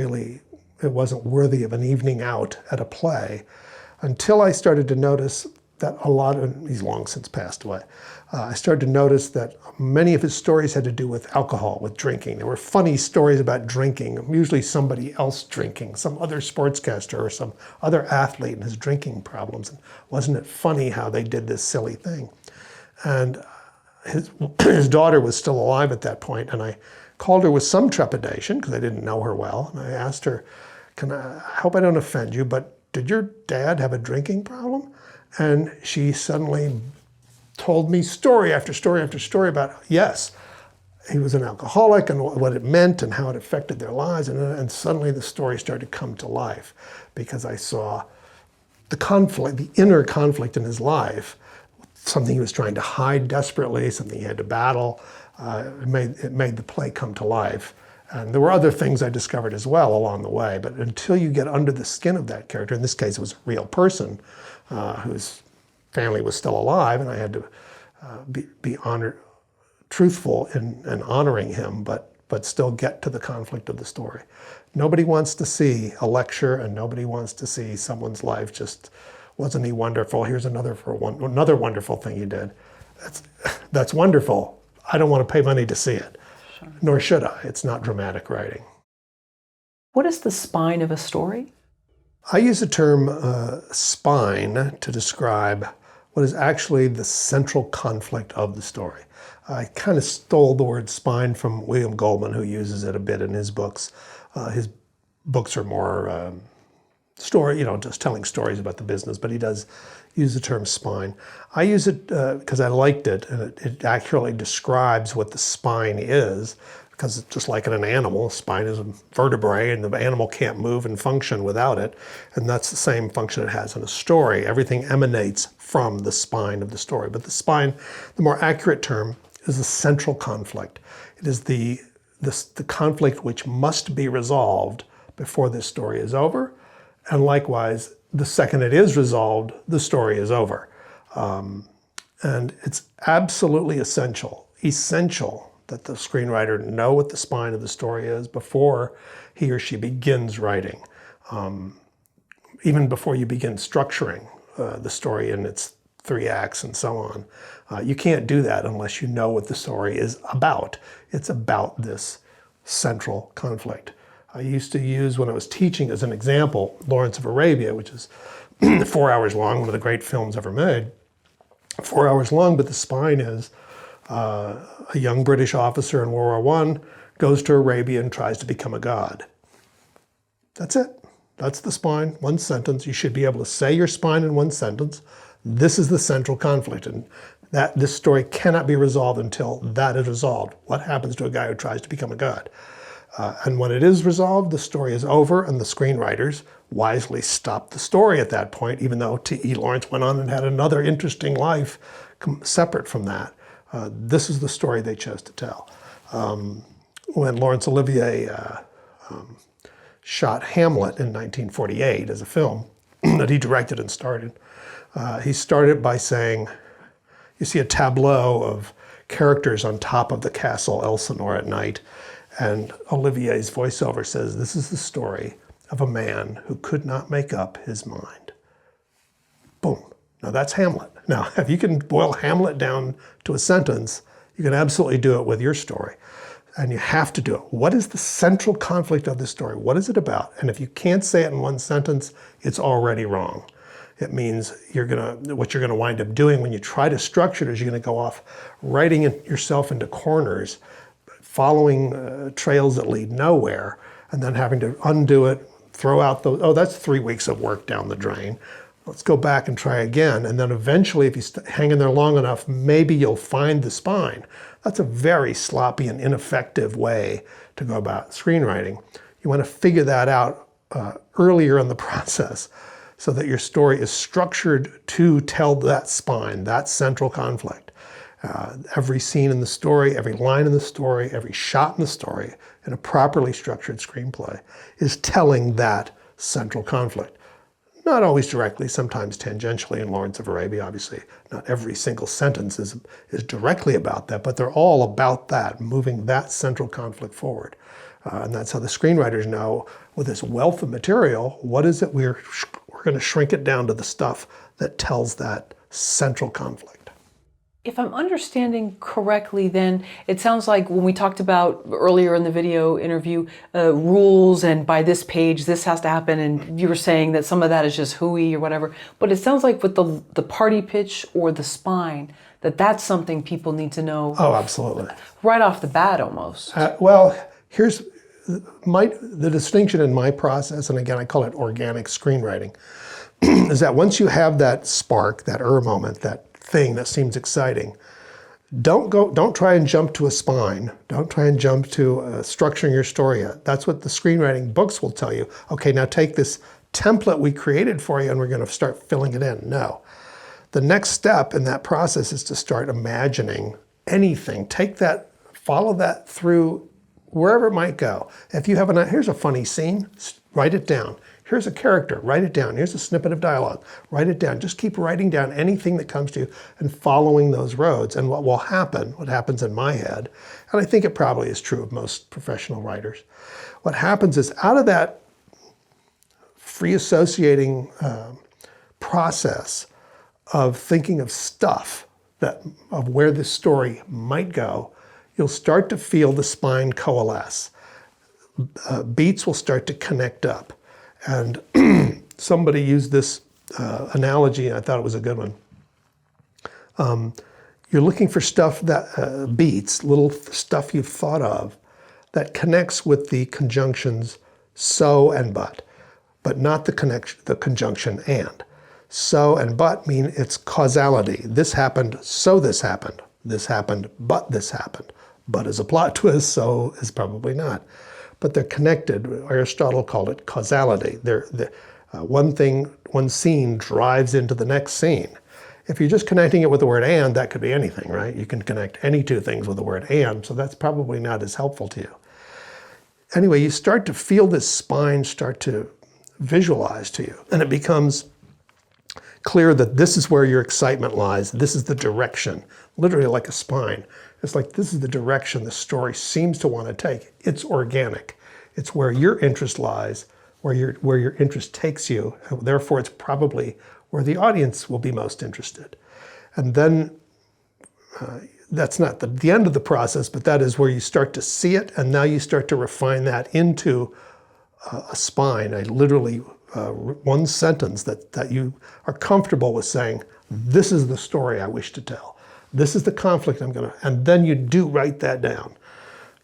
worthy of an evening out at a play until I started to notice that he's long since passed away. I started to notice that many of his stories had to do with alcohol, with drinking. There were funny stories about drinking, usually somebody else drinking, some other sportscaster or some other athlete and his drinking problems. And wasn't it funny how they did this silly thing? And his daughter was still alive at that point, and I called her with some trepidation because I didn't know her well. And I asked her, I hope I don't offend you, but did your dad have a drinking problem? And she suddenly told me story after story after story about, yes, he was an alcoholic and what it meant and how it affected their lives. And suddenly the story started to come to life because I saw the conflict, the inner conflict in his life, something he was trying to hide desperately, something he had to battle. It made the play come to life. And there were other things I discovered as well along the way, but until you get under the skin of that character, in this case it was a real person whose family was still alive, and I had to be truthful in honoring him, but still get to the conflict of the story. Nobody wants to see a lecture, and nobody wants to see someone's life just, wasn't he wonderful? Here's another wonderful thing he did. That's wonderful. I don't want to pay money to see it. Sure. Nor should I. It's not dramatic writing. What is the spine of a story? I use the term spine to describe what is actually the central conflict of the story. I kind of stole the word spine from William Goldman, who uses it a bit in his books. His books are more story, just telling stories about the business, but he does use the term spine. I use it because I liked it, and it accurately describes what the spine is, because it's just like in an animal, spine is a vertebrae, and the animal can't move and function without it, and that's the same function it has in a story. Everything emanates from the spine of the story, but the spine, the more accurate term, is the central conflict. It is the conflict which must be resolved before this story is over, and likewise, the second it is resolved, the story is over. And it's absolutely essential that the screenwriter know what the spine of the story is before he or she begins writing. Even before you begin structuring the story in its 3 acts and so on. You can't do that unless you know what the story is about. It's about this central conflict. I used to use, when I was teaching as an example, Lawrence of Arabia, which is 4 hours long, one of the great films ever made. 4 hours long, but the spine is a young British officer in World War I goes to Arabia and tries to become a god. That's it. That's the spine, one sentence. You should be able to say your spine in one sentence. This is the central conflict, and this story cannot be resolved until that is resolved. What happens to a guy who tries to become a god? And when it is resolved, the story is over, and the screenwriters wisely stop the story at that point, even though T.E. Lawrence went on and had another interesting life separate from that. This is the story they chose to tell. When Laurence Olivier shot Hamlet in 1948 as a film that he directed and started, he started by saying, you see a tableau of characters on top of the castle Elsinore at night, and Olivier's voiceover says, "This is the story of a man who could not make up his mind." Boom. Now that's Hamlet. Now, if you can boil Hamlet down to a sentence, you can absolutely do it with your story. And you have to do it. What is the central conflict of the story? What is it about? And if you can't say it in one sentence, it's already wrong. It means what you're gonna wind up doing when you try to structure it is you're gonna go off writing yourself into corners, following trails that lead nowhere, and then having to undo it, throw out those, oh, that's 3 weeks of work down the drain. Let's go back and try again. And then eventually, if you hang in there long enough, maybe you'll find the spine. That's a very sloppy and ineffective way to go about screenwriting. You want to figure that out earlier in the process so that your story is structured to tell that spine, that central conflict. Every scene in the story, every line in the story, every shot in the story, in a properly structured screenplay, is telling that central conflict. Not always directly, sometimes tangentially. In Lawrence of Arabia, obviously, not every single sentence is directly about that, but they're all about that, moving that central conflict forward. And that's how the screenwriters know, with this wealth of material, what is it we're going to shrink it down to the stuff that tells that central conflict. If I'm understanding correctly, then it sounds like when we talked about earlier in the video interview, rules and by this page, this has to happen. And you were saying that some of that is just hooey or whatever. But it sounds like with the party pitch or the spine, that's something people need to know. Oh, absolutely. Right off the bat, almost. Well, here's the distinction in my process, and again, I call it organic screenwriting, is that once you have that spark, that moment, that thing that seems exciting, don't try and jump to a spine. Don't try and jump to structuring your story yet. That's what the screenwriting books will tell you. Okay, now take this template we created for you and we're going to start filling it in. No. The next step in that process is to start imagining anything. Take that, follow that through wherever it might go. If you have here's a funny scene, write it down. Here's a character, write it down. Here's a snippet of dialogue, write it down. Just keep writing down anything that comes to you and following those roads. And what will happen, what happens in my head, and I think it probably is true of most professional writers, what happens is out of that free associating process of thinking of stuff, of where this story might go, you'll start to feel the spine coalesce. Beats will start to connect up. And somebody used this analogy, and I thought it was a good one. You're looking for stuff that beats, little stuff you've thought of, that connects with the conjunctions so and but not the conjunction and. So and but mean it's causality. This happened, so this happened. This happened, but this happened. But is a plot twist, so is probably not. But they're connected. Aristotle called it causality. One scene drives into the next scene. If you're just connecting it with the word and, that could be anything, right? You can connect any two things with the word and, so that's probably not as helpful to you. Anyway, you start to feel this spine start to visualize to you, and it becomes clear that this is where your excitement lies. This is the direction, literally like a spine. It's like this is the direction the story seems to want to take. It's organic. It's where your interest lies, where your interest takes you. Therefore, it's probably where the audience will be most interested. And then that's not the end of the process, but that is where you start to see it, and now you start to refine that into a spine, literally one sentence that you are comfortable with saying, this is the story I wish to tell. This is the conflict and then you do write that down.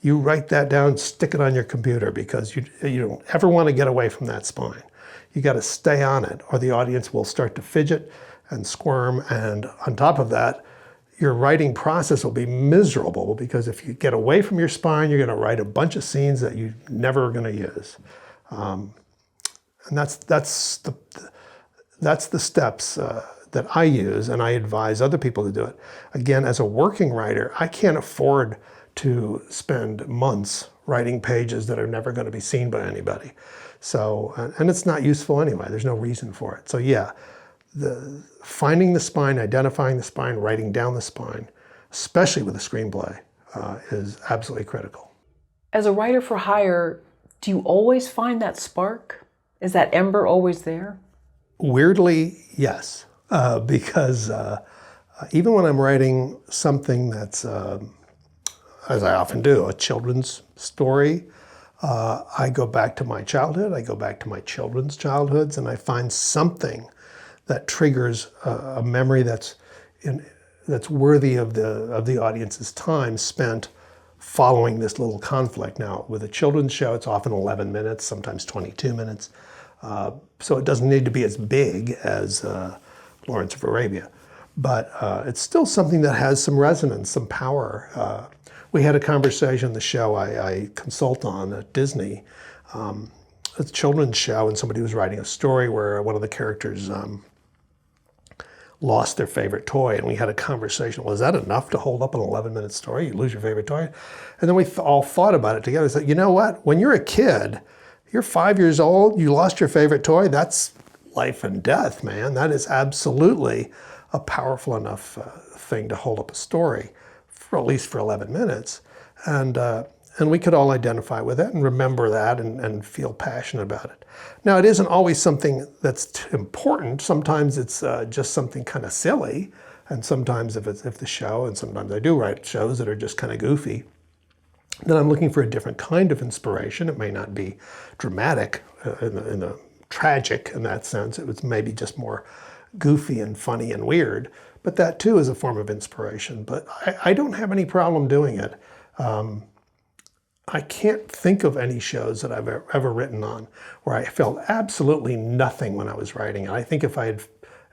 You write that down, stick it on your computer, because you don't ever want to get away from that spine. You got to stay on it, or the audience will start to fidget and squirm, and on top of that, your writing process will be miserable, because if you get away from your spine, you're going to write a bunch of scenes that you never are going to use. And that's the steps that I use, and I advise other people to do it. Again, as a working writer, I can't afford to spend months writing pages that are never going to be seen by anybody. So, and it's not useful anyway. There's no reason for it. So yeah, finding the spine, identifying the spine, writing down the spine, especially with a screenplay, is absolutely critical. As a writer for hire, do you always find that spark? Is that ember always there? Weirdly, yes, because even when I'm writing something that's, as I often do, a children's story, I go back to my childhood, I go back to my children's childhoods, and I find something that triggers a memory that's worthy of the audience's time spent following this little conflict. Now, with a children's show, it's often 11 minutes, sometimes 22 minutes. So it doesn't need to be as big as Lawrence of Arabia. But it's still something that has some resonance, some power. We had a conversation, the show I consult on at Disney, a children's show, and somebody was writing a story where one of the characters lost their favorite toy, and we had a conversation. Well, is that enough to hold up an 11-minute story? You lose your favorite toy? And then we all thought about it together. We said, you know what? When you're a kid, you're 5 years old, you lost your favorite toy, that's life and death, man. That is absolutely a powerful enough thing to hold up a story, for at least for 11 minutes. And we could all identify with it and remember that and feel passionate about it. Now, it isn't always something that's important. Sometimes it's just something kind of silly. And sometimes if the show, and sometimes I do write shows that are just kind of goofy, then I'm looking for a different kind of inspiration. It may not be dramatic in the tragic in that sense. It was maybe just more goofy and funny and weird. But that too is a form of inspiration. But I don't have any problem doing it. I can't think of any shows that I've ever written on where I felt absolutely nothing when I was writing. And I think if I had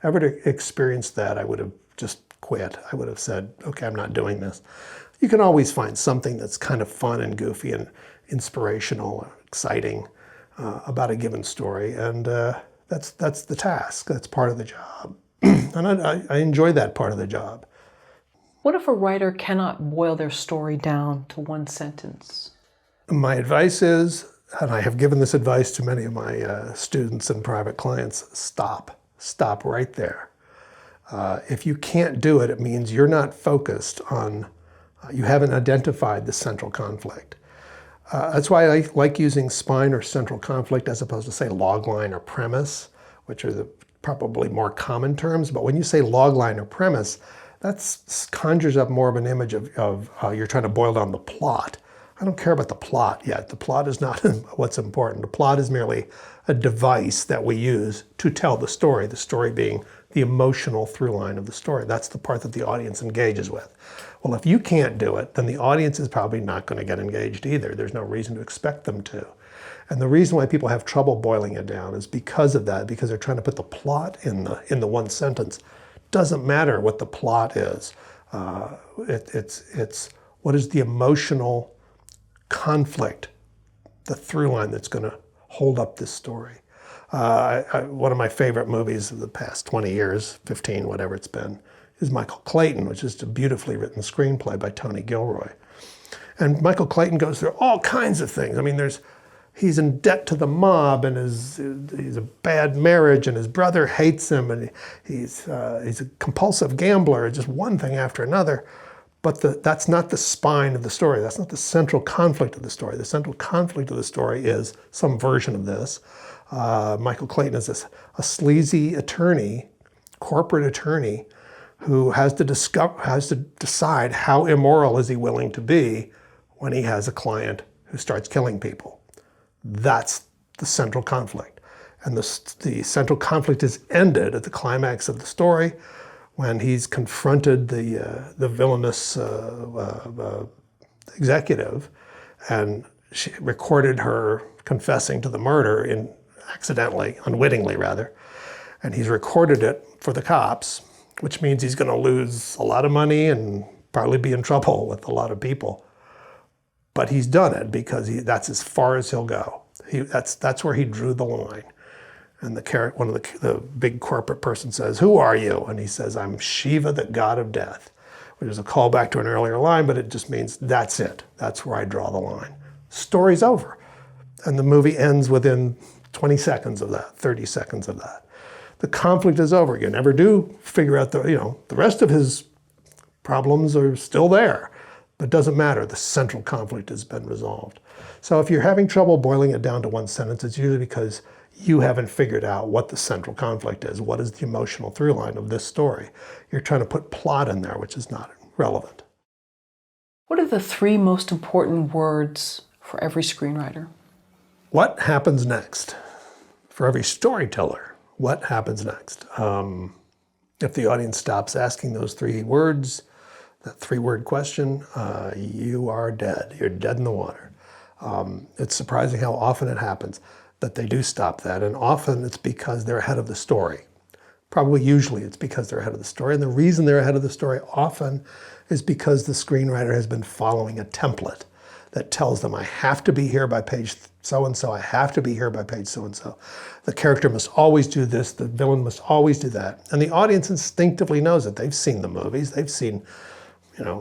ever experienced that, I would have just quit. I would have said, okay, I'm not doing this. You can always find something that's kind of fun and goofy and inspirational, exciting about a given story. And that's the task. That's part of the job. And I enjoy that part of the job. What if a writer cannot boil their story down to one sentence? My advice is, and I have given this advice to many of my students and private clients, stop. Stop right there. If you can't do it, it means you're not focused on, you haven't identified the central conflict. That's why I like using spine or central conflict as opposed to, say, logline or premise, which are the probably more common terms. But when you say logline or premise, that conjures up more of an image of how you're trying to boil down the plot. I don't care about the plot yet. The plot is not what's important. The plot is merely a device that we use to tell the story being the emotional through line of the story. That's the part that the audience engages with. Well, if you can't do it, then the audience is probably not going to get engaged either. There's no reason to expect them to. And the reason why people have trouble boiling it down is because of that, because they're trying to put the plot in the one sentence. Doesn't matter what the plot is. It's what is the emotional conflict, the through line that's going to hold up this story. One of my favorite movies of the past 20 years, 15, whatever it's been, is Michael Clayton, which is a beautifully written screenplay by Tony Gilroy. And Michael Clayton goes through all kinds of things. I mean, he's in debt to the mob, and he's a bad marriage, and his brother hates him, and he's a compulsive gambler, just one thing after another. But that's not the spine of the story. That's not the central conflict of the story. The central conflict of the story is some version of this. Michael Clayton is a sleazy attorney, corporate attorney, who has to decide how immoral is he willing to be when he has a client who starts killing people. That's the central conflict. And the central conflict is ended at the climax of the story when he's confronted the villainous executive, and she recorded her confessing to the murder accidentally, unwittingly rather, and he's recorded it for the cops, which means he's going to lose a lot of money and probably be in trouble with a lot of people. But he's done it because that's as far as he'll go. That's where he drew the line. And one of the big corporate person says, "Who are you?" And he says, "I'm Shiva, the god of death," which is a callback to an earlier line, but it just means that's it. That's where I draw the line. Story's over. And the movie ends within 20 seconds of that, 30 seconds of that. The conflict is over. You never do figure out the rest of his Problems are still there, but it doesn't matter. The central conflict has been resolved. So if you're having trouble boiling it down to one sentence, it's usually because you haven't figured out what the central conflict is. What is the emotional through line of this story? You're trying to put plot in there, which is not relevant. What are the 3 most important words for every screenwriter? What happens next? For every storyteller, what happens next? If the audience stops asking those 3 words, that 3-word question, you are dead. You're dead in the water. It's surprising how often it happens that they do stop that, and often it's because they're ahead of the story. Usually it's because they're ahead of the story, and the reason they're ahead of the story often is because the screenwriter has been following a template that tells them, I have to be here by page so-and-so, I have to be here by page so-and-so. The character must always do this, the villain must always do that. And the audience instinctively knows it. They've seen the movies, they've seen,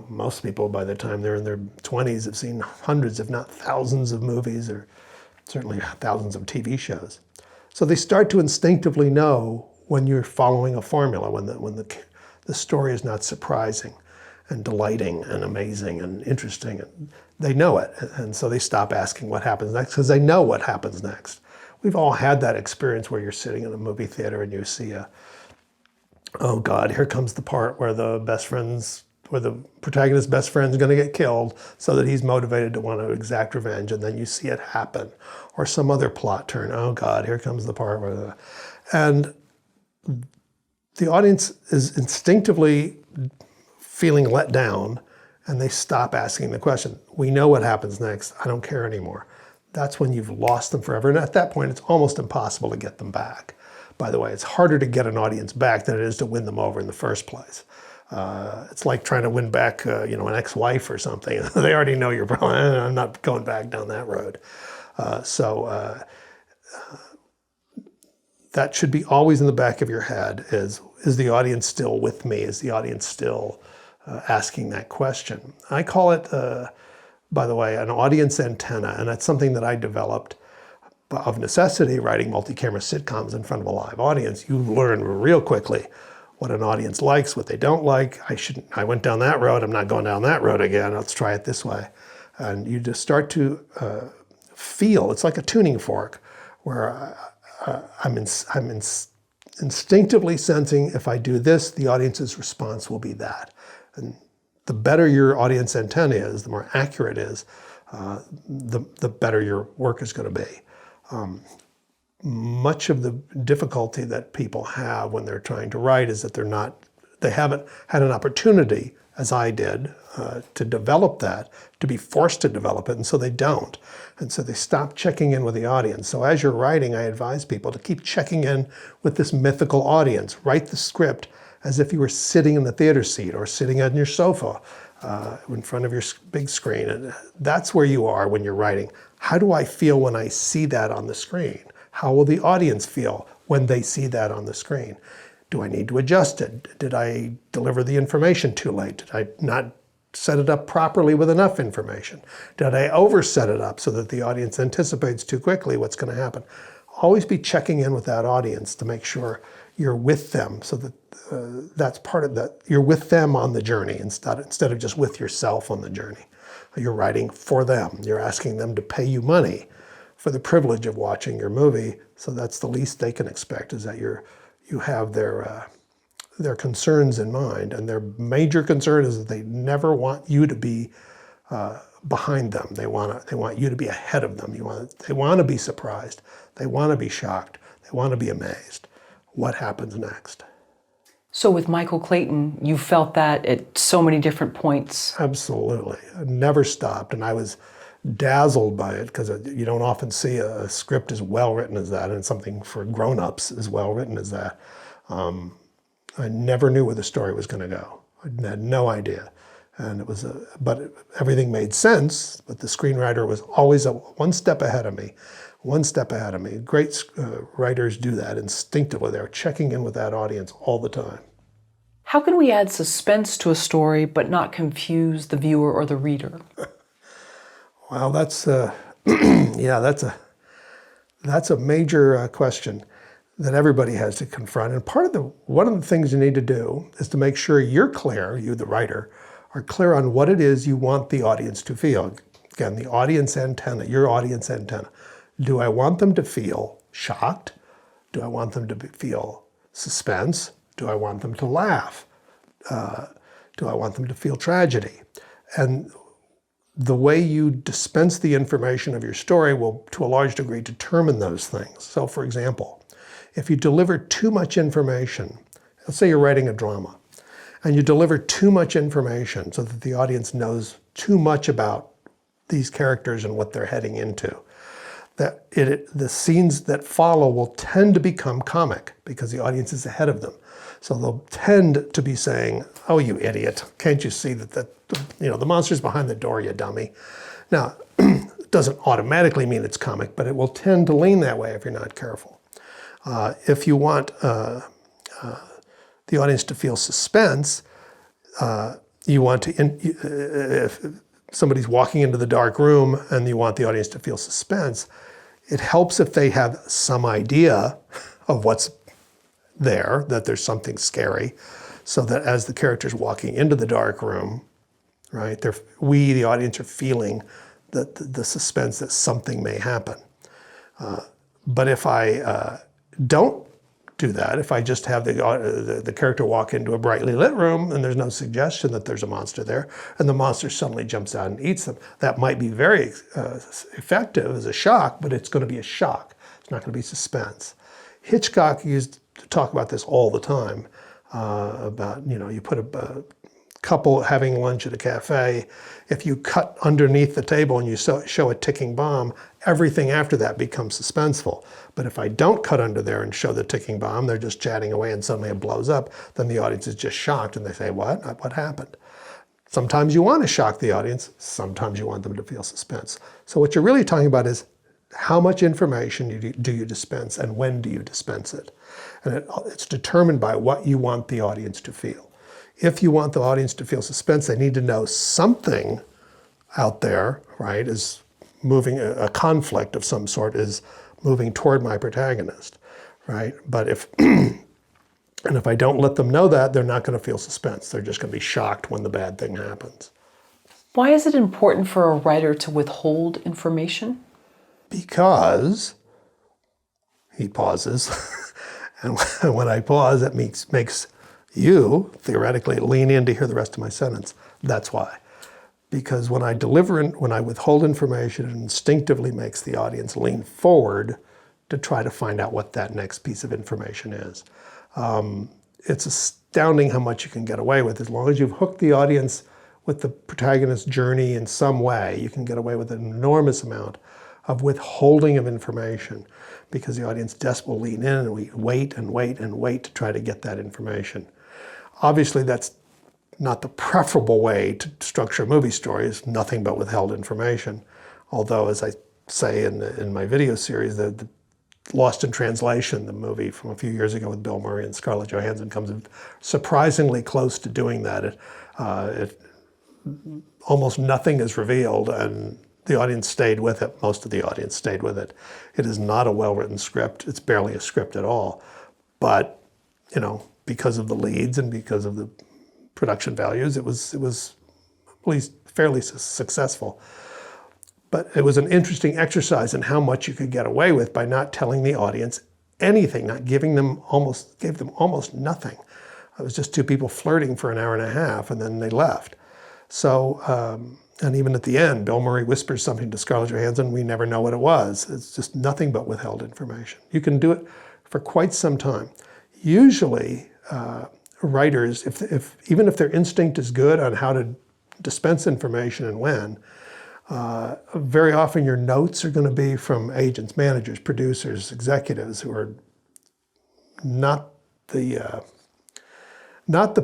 most people by the time they're in their 20s have seen hundreds, if not thousands of movies, or certainly thousands of TV shows. So they start to instinctively know when you're following a formula, when the story is not surprising and delighting and amazing and interesting. And they know it, and so they stop asking what happens next because they know what happens next. We've all had that experience where you're sitting in a movie theater and you see oh God, here comes the part where the protagonist's best friend is going to get killed so that he's motivated to want to exact revenge, and then you see it happen. Or some other plot turn. Oh God, here comes the part where and the audience is instinctively feeling let down, and they stop asking the question. We know what happens next. I don't care anymore. That's when you've lost them forever. And at that point, it's almost impossible to get them back. By the way, it's harder to get an audience back than it is to win them over in the first place. It's like trying to win back, an ex-wife or something. They already know you're probably, I'm not going back down that road. That should be always in the back of your head is the audience still with me? Is the audience still asking that question? I call it, by the way, an audience antenna, and that's something that I developed of necessity writing multi-camera sitcoms in front of a live audience. You learn real quickly what an audience likes, what they don't like. I went down that road, I'm not going down that road again, let's try it this way. And you just start to feel, it's like a tuning fork, where I'm instinctively sensing if I do this, the audience's response will be that. And the better your audience antenna is, the more accurate it is, the better your work is going to be. Much of the difficulty that people have when they're trying to write is that they haven't had an opportunity, as I did, to develop that, to be forced to develop it, and so they don't. And so they stop checking in with the audience. So as you're writing, I advise people to keep checking in with this mythical audience. Write the script as if you were sitting in the theater seat or sitting on your sofa in front of your big screen. And that's where you are when you're writing. How do I feel when I see that on the screen? How will the audience feel when they see that on the screen? Do I need to adjust it? Did I deliver the information too late? Did I not set it up properly with enough information? Did I overset it up so that the audience anticipates too quickly what's going to happen? Always be checking in with that audience to make sure you're with them, so that that's part of that. You're with them on the journey instead of just with yourself on the journey. You're writing for them. You're asking them to pay you money for the privilege of watching your movie. So that's the least they can expect, is that you have their concerns in mind, and their major concern is that they never want you to be behind them. They want you to be ahead of them. They want to be surprised. They want to be shocked. They want to be amazed. What happens next? So with Michael Clayton, you felt that at so many different points. Absolutely. I never stopped, and I was dazzled by it, because you don't often see a script as well written as that, and something for grown-ups as well written as that. I never knew where the story was going to go. I had no idea. And it was but everything made sense, but the screenwriter was always one step ahead of me. One step ahead of me. Great writers do that instinctively. They're checking in with that audience all the time. How can we add suspense to a story but not confuse the viewer or the reader? Well, that's that's a major question. that everybody has to confront. And one of the things you need to do is to make sure you're clear, you the writer, are clear on what it is you want the audience to feel. Again, the audience antenna, your audience antenna. Do I want them to feel shocked? Do I want them to feel suspense? Do I want them to laugh? Do I want them to feel tragedy? And the way you dispense the information of your story will, to a large degree, determine those things. So, for example, if you deliver too much information, let's say you're writing a drama, and you deliver too much information so that the audience knows too much about these characters and what they're heading into, the scenes that follow will tend to become comic because the audience is ahead of them. So they'll tend to be saying, "Oh, you idiot, can't you see that the monster's behind the door, you dummy." Now, it doesn't automatically mean it's comic, but it will tend to lean that way if you're not careful. If you want the audience to feel suspense, you want to, if somebody's walking into the dark room and you want the audience to feel suspense, it helps if they have some idea of what's there, that there's something scary, so that as the character's walking into the dark room, right, the audience, are feeling the suspense that something may happen. But if I don't do that, if I just have the character walk into a brightly lit room and there's no suggestion that there's a monster there, and the monster suddenly jumps out and eats them, that might be very effective as a shock, but it's going to be a shock. It's not going to be suspense. Hitchcock used to talk about this all the time, about, you put a couple having lunch at a cafe. If you cut underneath the table and you show a ticking bomb, everything after that becomes suspenseful. But if I don't cut under there and show the ticking bomb, they're just chatting away and suddenly it blows up, then the audience is just shocked and they say, "What? What happened?" Sometimes you want to shock the audience, sometimes you want them to feel suspense. So what you're really talking about is how much information do you dispense and when do you dispense it? And it's determined by what you want the audience to feel. If you want the audience to feel suspense, they need to know something out there, right, is moving, a conflict of some sort is moving toward my protagonist, right? But if I don't let them know that, they're not going to feel suspense. They're just going to be shocked when the bad thing happens. Why is it important for a writer to withhold information? Because he pauses, and when I pause, that makes you, theoretically, lean in to hear the rest of my sentence. That's why. Because when I withhold information, it instinctively makes the audience lean forward to try to find out what that next piece of information is. It's astounding how much you can get away with. As long as you've hooked the audience with the protagonist's journey in some way, you can get away with an enormous amount of withholding of information, because the audience will lean in and we wait and wait and wait to try to get that information. Obviously, that's not the preferable way to structure a movie story, is nothing but withheld information. Although, as I say in my video series, the Lost in Translation, the movie from a few years ago with Bill Murray and Scarlett Johansson, comes surprisingly close to doing that. Almost nothing is revealed, and the audience stayed with it. Most of the audience stayed with it. It is not a well-written script. It's barely a script at all. But, because of the leads and because of the production values, it was at least fairly successful. But it was an interesting exercise in how much you could get away with by not telling the audience anything, gave them almost nothing. It was just two people flirting for an hour and a half, and then they left. So, and even at the end, Bill Murray whispers something to Scarlett Johansson. We never know what it was. It's just nothing but withheld information. You can do it for quite some time. Usually, writers, even if their instinct is good on how to dispense information and when, very often your notes are going to be from agents, managers, producers, executives who are not the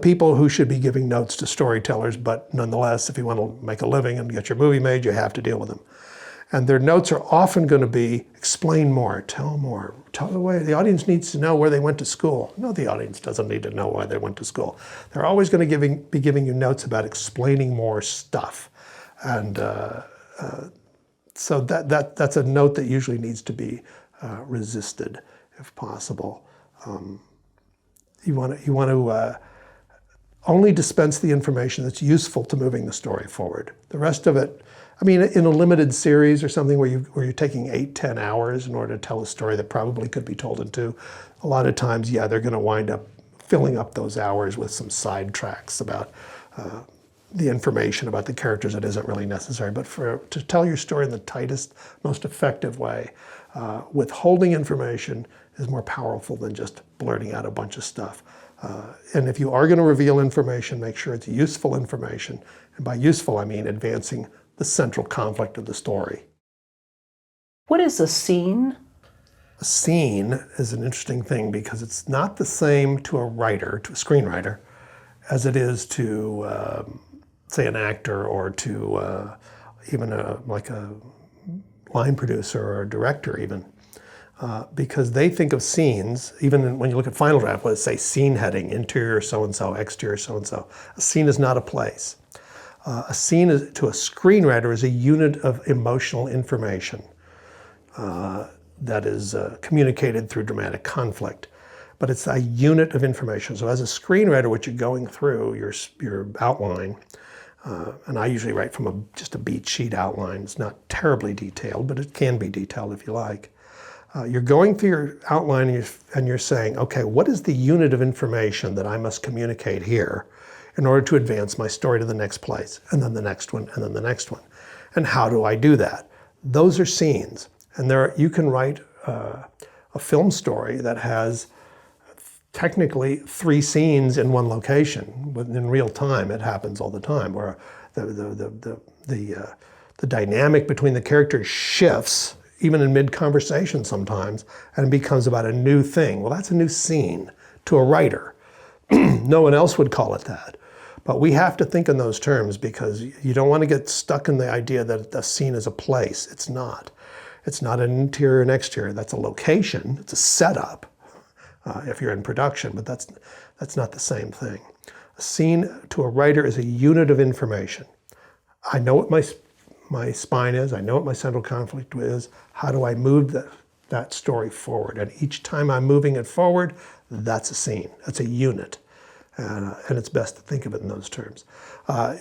people who should be giving notes to storytellers, but nonetheless, if you want to make a living and get your movie made, you have to deal with them. And their notes are often going to be, explain more, tell more, tell the way. The audience needs to know where they went to school. No, the audience doesn't need to know why they went to school. They're always going to be giving you notes about explaining more stuff. And so that's a note that usually needs to be resisted. if possible. You want to only dispense the information that's useful to moving the story forward. The rest of it, I mean, in a limited series or something where you're taking 8-10 hours in order to tell a story that probably could be told in 2, a lot of times, yeah, they're going to wind up filling up those hours with some sidetracks about the information about the characters that isn't really necessary. But to tell your story in the tightest, most effective way, withholding information is more powerful than just blurting out a bunch of stuff. And if you are going to reveal information, make sure it's useful information. And by useful, I mean advancing the central conflict of the story. What is a scene? A scene is an interesting thing because it's not the same to a writer, to a screenwriter, as it is to, say, an actor or to even like a line producer or a director even. Because they think of scenes, even when you look at Final Draft, let's say scene heading, interior so-and-so, exterior so-and-so. A scene is not a place. A scene to a screenwriter is a unit of emotional information that is communicated through dramatic conflict. But it's a unit of information. So as a screenwriter, what you're going through, your outline, and I usually write from just a beat sheet outline. It's not terribly detailed, but it can be detailed if you like. You're going through your outline and you're saying, okay, what is the unit of information that I must communicate here in order to advance my story to the next place, and then the next one, and then the next one? And how do I do that? Those are scenes. And you can write a film story that has technically 3 scenes in one location. But in real time, it happens all the time, where the dynamic between the characters shifts, even in mid-conversation sometimes, and it becomes about a new thing. Well, that's a new scene to a writer. No one else would call it that. But we have to think in those terms because you don't want to get stuck in the idea that a scene is a place. It's not. It's not an interior and exterior. That's a location. It's a setup if you're in production, but that's not the same thing. A scene to a writer is a unit of information. I know what my spine is. I know what my central conflict is. How do I move that story forward? And each time I'm moving it forward, that's a scene. That's a unit. And it's best to think of it in those terms.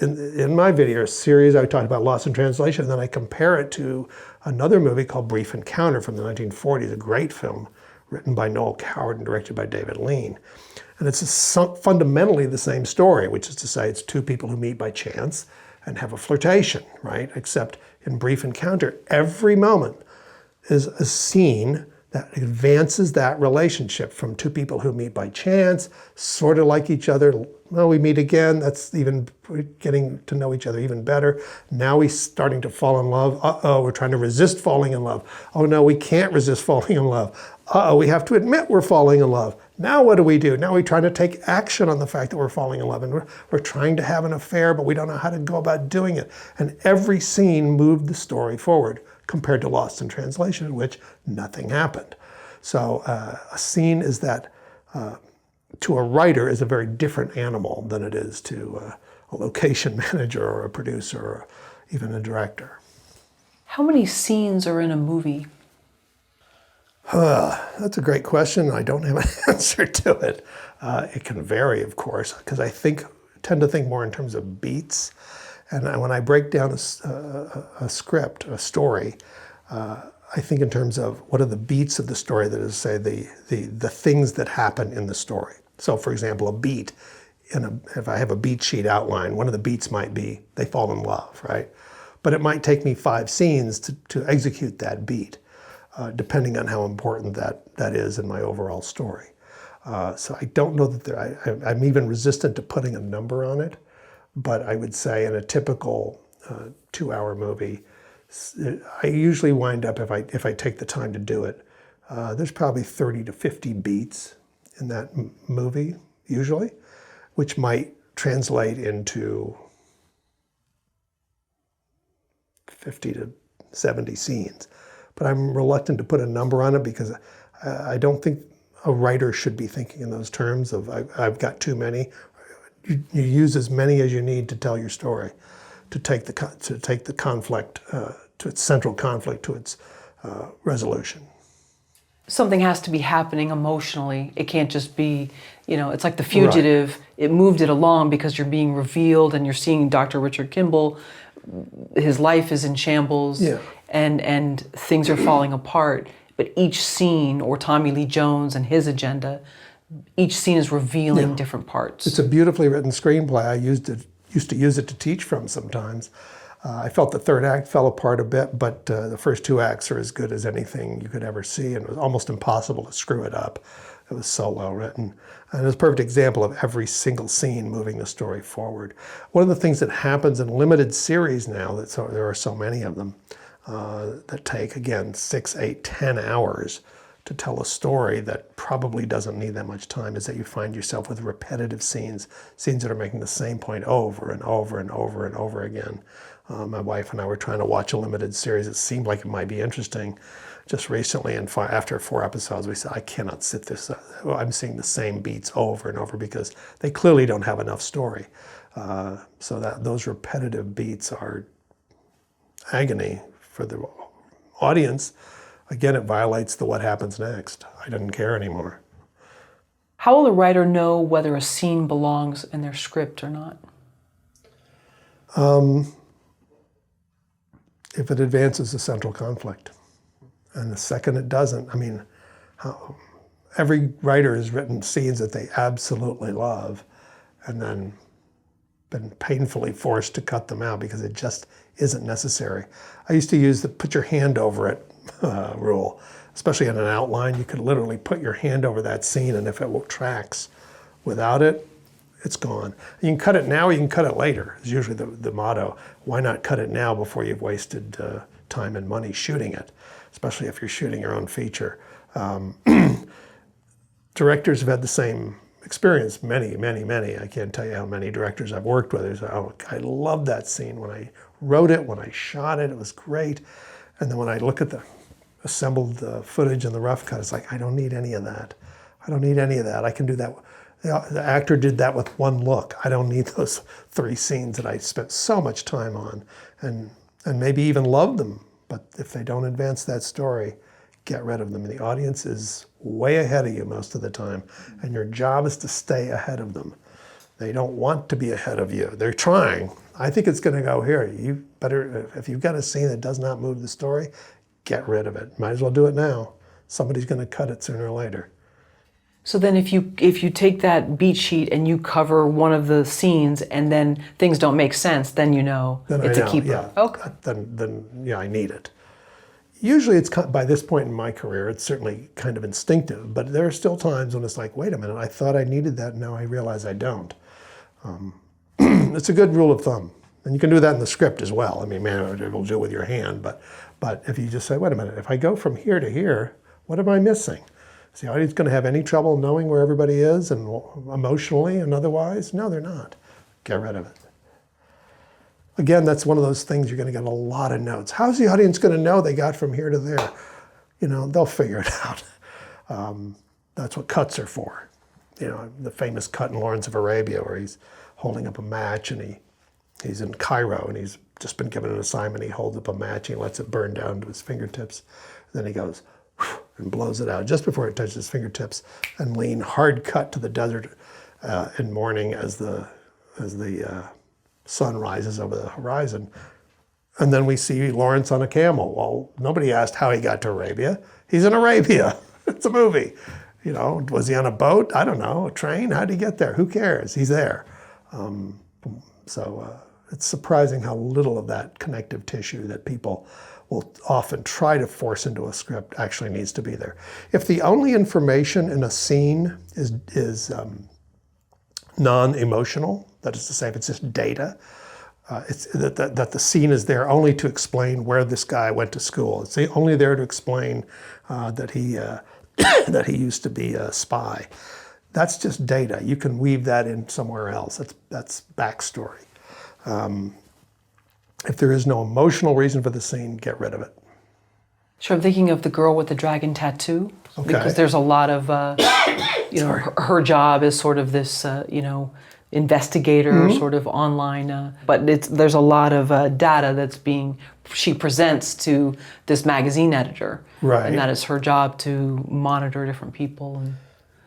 In my video series, I talked about Lost in Translation, and then I compare it to another movie called Brief Encounter from the 1940s, a great film written by Noel Coward and directed by David Lean. And it's fundamentally the same story, which is to say it's 2 people who meet by chance and have a flirtation, right? Except in Brief Encounter, every moment is a scene that advances that relationship from 2 people who meet by chance, sort of like each other. Well, we meet again, we're getting to know each other even better. Now we're starting to fall in love. Uh-oh, we're trying to resist falling in love. Oh no, we can't resist falling in love. Uh-oh, we have to admit we're falling in love. Now what do? Now we're trying to take action on the fact that we're falling in love, and we're trying to have an affair, but we don't know how to go about doing it. And every scene moved the story forward, compared to Lost in Translation, in which nothing happened. So a scene is that, to a writer, is a very different animal than it is to a location manager or a producer or even a director. How many scenes are in a movie? That's a great question. I don't have an answer to it. It can vary, of course, because I tend to think more in terms of beats. And when I break down a script, a story, I think in terms of what are the beats of the story, that is, say, the things that happen in the story. So, for example, a beat, if I have a beat sheet outline, one of the beats might be they fall in love, right? But it might take me 5 scenes to execute that beat, depending on how important that is in my overall story. So I don't know that I'm even resistant to putting a number on it. But I would say in a typical 2-hour movie, I usually wind up, if I take the time to do it, there's probably 30 to 50 beats in that movie, usually, which might translate into 50 to 70 scenes. But I'm reluctant to put a number on it because I don't think a writer should be thinking in those terms of I've got too many. You use as many as you need to tell your story, to take the conflict, to its central conflict, to its resolution. something has to be happening emotionally. It can't just be, it's like The Fugitive. Right. It moved it along because you're being revealed and you're seeing Dr. Richard Kimball. His life is in shambles, yeah. and things are falling apart. But each scene, or Tommy Lee Jones and his agenda, each scene is revealing different parts. It's a beautifully written screenplay. I used to use it to teach from sometimes. I felt the third act fell apart a bit, but the first two acts are as good as anything you could ever see, and it was almost impossible to screw it up. It was so well written. And it's a perfect example of every single scene moving the story forward. One of the things that happens in limited series now, there are so many of them, that take, again, 6, 8, 10 hours to tell a story that probably doesn't need that much time, is that you find yourself with repetitive scenes that are making the same point over and over and over and over again. My wife and I were trying to watch a limited series that seemed like it might be interesting just recently, and after 4 episodes we said, I cannot sit this. I'm seeing the same beats over and over because they clearly don't have enough story. So that those repetitive beats are agony for the audience. Again, it violates the what happens next. I didn't care anymore. How will a writer know whether a scene belongs in their script or not? If it advances the central conflict. And the second it doesn't, every writer has written scenes that they absolutely love and then been painfully forced to cut them out because it just isn't necessary. I used to use the put your hand over it rule, especially in an outline. You could literally put your hand over that scene, and if it tracks without it, it's gone. You can cut it now, or you can cut it later, is usually the motto. Why not cut it now before you've wasted time and money shooting it, especially if you're shooting your own feature. Directors have had the same experience, many. I can't tell you how many directors I've worked with. They say, oh, I love that scene. When I wrote it, when I shot it, it was great. And then when I look at the assembled footage and the rough cut, it's like, I don't need any of that. I don't need any of that. I can do that. The actor did that with one look. I don't need those 3 scenes that I spent so much time on and maybe even love them. But if they don't advance that story, get rid of them. And the audience is way ahead of you most of the time. And your job is to stay ahead of them. They don't want to be ahead of you. They're trying. I think it's going to go here. You better, if you've got a scene that does not move the story, get rid of it. Might as well do it now. Somebody's going to cut it sooner or later. So then if you take that beat sheet and you cover one of the scenes and then things don't make sense, then you know it's a keeper. Yeah. Okay. Then I need it. Usually it's, by this point in my career, it's certainly kind of instinctive, but there are still times when it's like, wait a minute, I thought I needed that, now I realize I don't. It's a good rule of thumb. And you can do that in the script as well. It'll do it with your hand, but if you just say, wait a minute, if I go from here to here, what am I missing? Is the audience going to have any trouble knowing where everybody is and emotionally and otherwise? No, they're not. Get rid of it. Again, that's one of those things you're going to get a lot of notes. How's the audience going to know they got from here to there? They'll figure it out. That's what cuts are for. The famous cut in Lawrence of Arabia where he's holding up a match and he's in Cairo and he's just been given an assignment. He holds up a match and he lets it burn down to his fingertips. Then he goes and blows it out just before it touches his fingertips, and lean hard cut to the desert in morning as the sun rises over the horizon. And then we see Lawrence on a camel. Well, nobody asked how he got to Arabia. He's in Arabia. It's a movie. Was he on a boat? I don't know. A train? How'd he get there? Who cares? He's there. So it's surprising how little of that connective tissue that people will often try to force into a script actually needs to be there. If the only information in a scene is non-emotional, that is to say, if it's just data, it's that the scene is there only to explain where this guy went to school. It's only there to explain that he that he used to be a spy. That's just data. You can weave that in somewhere else. That's backstory. If there is no emotional reason for the scene, get rid of it. Sure, I'm thinking of the girl with the dragon tattoo. Okay. Because there's a lot of, her job is sort of this, investigator, sort of online. But there's a lot of data that's she presents to this magazine editor. Right. And that is her job to monitor different people.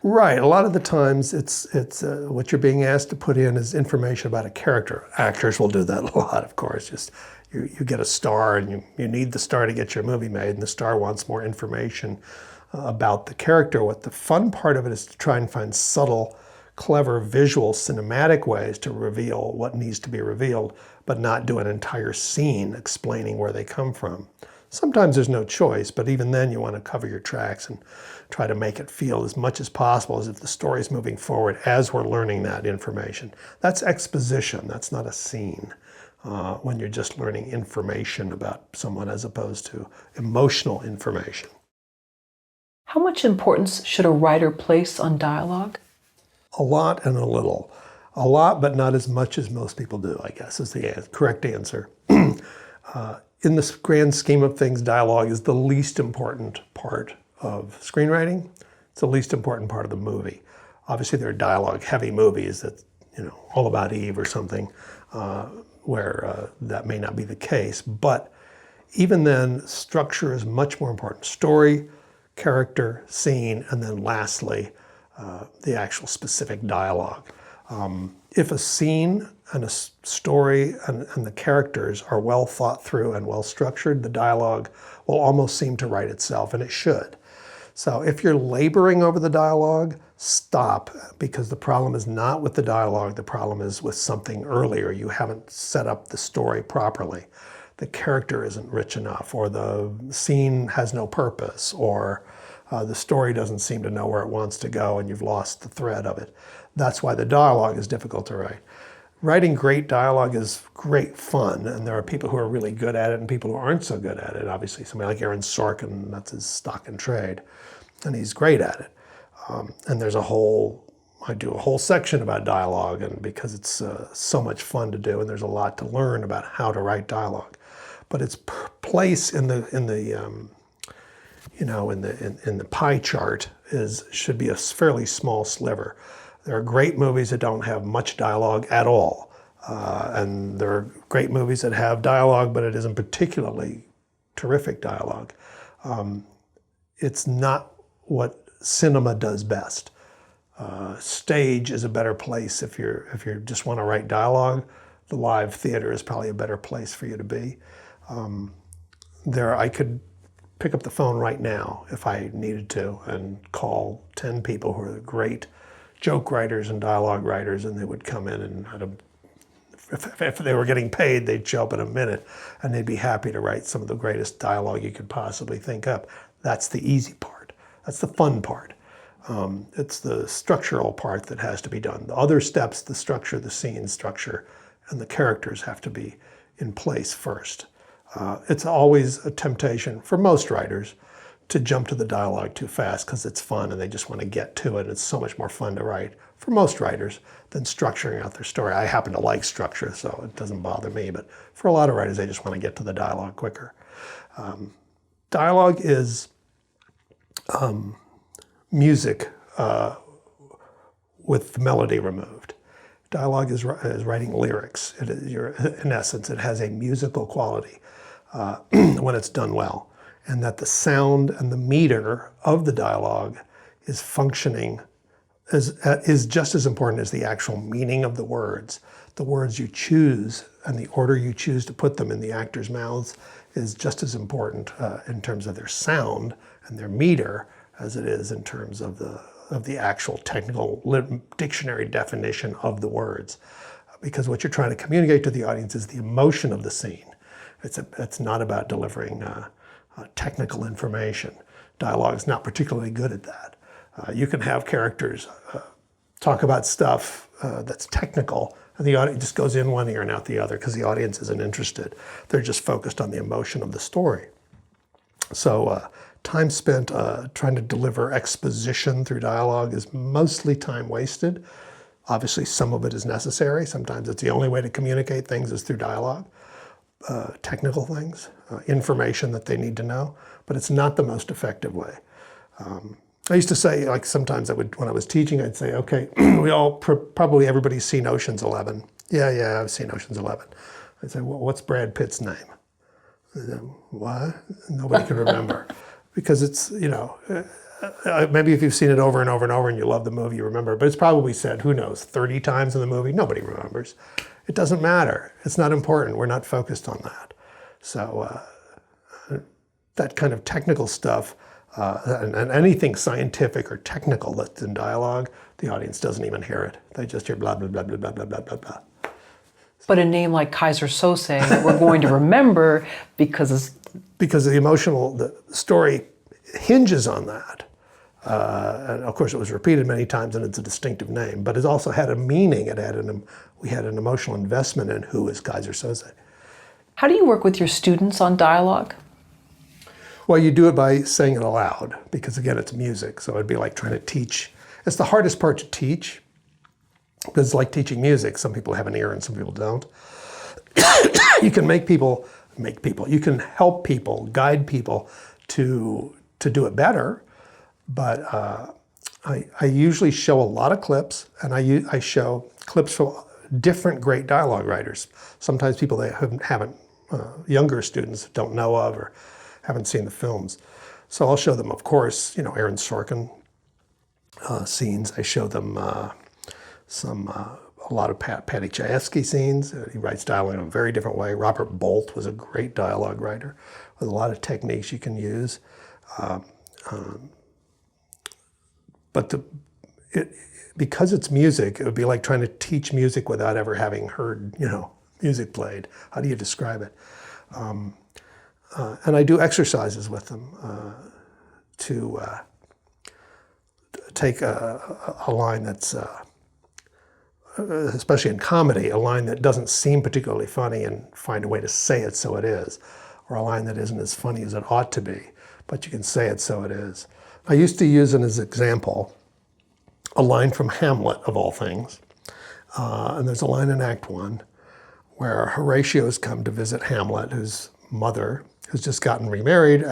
Right. A lot of the times it's what you're being asked to put in is information about a character. Actors will do that a lot, of course. Just you get a star and you need the star to get your movie made, and the star wants more information about the character. What the fun part of it is to try and find subtle, clever, visual, cinematic ways to reveal what needs to be revealed, but not do an entire scene explaining where they come from. Sometimes there's no choice, but even then you want to cover your tracks and try to make it feel as much as possible as if the story's moving forward as we're learning that information. That's exposition, that's not a scene. When you're just learning information about someone as opposed to emotional information. How much importance should a writer place on dialogue? A lot and a little. A lot, but not as much as most people do, I guess, is the correct answer. In the grand scheme of things, dialogue is the least important part of screenwriting. It's the least important part of the movie. Obviously, there are dialogue-heavy movies that, All About Eve or something, where that may not be the case. But even then, structure is much more important. Story, character, scene, and then lastly, the actual specific dialogue. If a scene and a story and the characters are well thought through and well structured, the dialogue will almost seem to write itself, and it should. So if you're laboring over the dialogue, stop, because the problem is not with the dialogue, the problem is with something earlier. You haven't set up the story properly. The character isn't rich enough, or the scene has no purpose, or the story doesn't seem to know where it wants to go and you've lost the thread of it. That's why the dialogue is difficult to write. Writing great dialogue is great fun, and there are people who are really good at it and people who aren't so good at it. Obviously, somebody like Aaron Sorkin, that's his stock and trade, and he's great at it. And there's I do a whole section about dialogue, and because it's so much fun to do, and there's a lot to learn about how to write dialogue. But its place in the pie chart should be a fairly small sliver. There are great movies that don't have much dialogue at all. And there are great movies that have dialogue, but it isn't particularly terrific dialogue. It's not what cinema does best. Stage is a better place if you just want to write dialogue. The live theater is probably a better place for you to be. I could pick up the phone right now if I needed to and call 10 people who are great joke writers and dialogue writers, and they would come in and if they were getting paid, they'd show up in a minute and they'd be happy to write some of the greatest dialogue you could possibly think up. That's the easy part. That's the fun part. It's the structural part that has to be done. The other steps, the structure, the scene structure, and the characters have to be in place first. It's always a temptation for most writers to jump to the dialogue too fast because it's fun and they just want to get to it. It's so much more fun to write for most writers than structuring out their story. I happen to like structure, so it doesn't bother me, but for a lot of writers, they just want to get to the dialogue quicker. Dialogue is music with the melody removed. Dialogue is writing lyrics. In essence, it has a musical quality when it's done well. And that the sound and the meter of the dialogue is functioning is just as important as the actual meaning of the words. The words you choose and the order you choose to put them in the actors' mouths is just as important in terms of their sound and their meter as it is in terms of the actual technical dictionary definition of the words. Because what you're trying to communicate to the audience is the emotion of the scene. It's not about delivering technical information. Dialogue is not particularly good at that. You can have characters talk about stuff that's technical, and the audience just goes in one ear and out the other because the audience isn't interested. They're just focused on the emotion of the story. So time spent trying to deliver exposition through dialogue is mostly time wasted. Obviously, some of it is necessary. Sometimes it's the only way to communicate things is through dialogue. Technical things, information that they need to know, but it's not the most effective way. I used to say, like sometimes when I was teaching, I'd say, okay, probably everybody's seen Ocean's 11. Yeah, I've seen Ocean's 11. I'd say, well, what's Brad Pitt's name? What? Nobody can remember. Because it's, maybe if you've seen it over and over and over and you love the movie, you remember. But it's probably said, who knows, 30 times in the movie? Nobody remembers. It doesn't matter. It's not important. We're not focused on that. So that kind of technical stuff, and anything scientific or technical that's in dialogue, the audience doesn't even hear it. They just hear blah, blah, blah, blah, blah, blah, blah, blah, blah. But a name like Kaiser Sose, we're going to remember because the story hinges on that. And of course, it was repeated many times, and it's a distinctive name. But it also had a meaning. We had an emotional investment in who is Kaiser Sose. How do you work with your students on dialogue? Well, you do it by saying it aloud, because again, it's music. So it'd be like trying to teach. It's the hardest part to teach, because it's like teaching music. Some people have an ear and some people don't. You can you can help people, guide people to do it better. But I usually show a lot of clips, and I show clips from different great dialogue writers. Sometimes people that haven't, younger students don't know of or haven't seen the films. So I'll show them, of course, Aaron Sorkin scenes. I show them a lot of Patty Chayefsky scenes. He writes dialogue in a very different way. Robert Bolt was a great dialogue writer with a lot of techniques you can use. But because it's music, it would be like trying to teach music without ever having heard, music played. How do you describe it? And I do exercises with them to take a line that's, especially in comedy, a line that doesn't seem particularly funny and find a way to say it so it is, or a line that isn't as funny as it ought to be, but you can say it so it is. I used to use it as an example, a line from Hamlet, of all things. And there's a line in Act 1 where Horatio's come to visit Hamlet, whose mother has just gotten remarried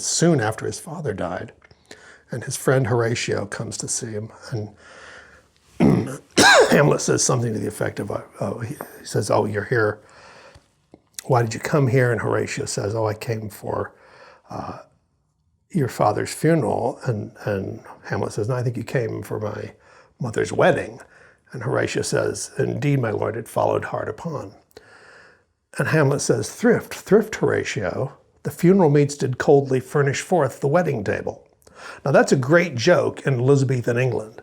soon after his father died. And his friend Horatio comes to see him. And Hamlet says something to the effect of, he says, "Oh, you're here. Why did you come here?" And Horatio says, "Oh, I came for your father's funeral." And Hamlet says, "No, I think you came for my mother's wedding." And Horatio says, "Indeed, my lord, it followed hard upon." And Hamlet says, thrift, Horatio, the funeral meats did coldly furnish forth the wedding table." Now that's a great joke in Elizabethan England,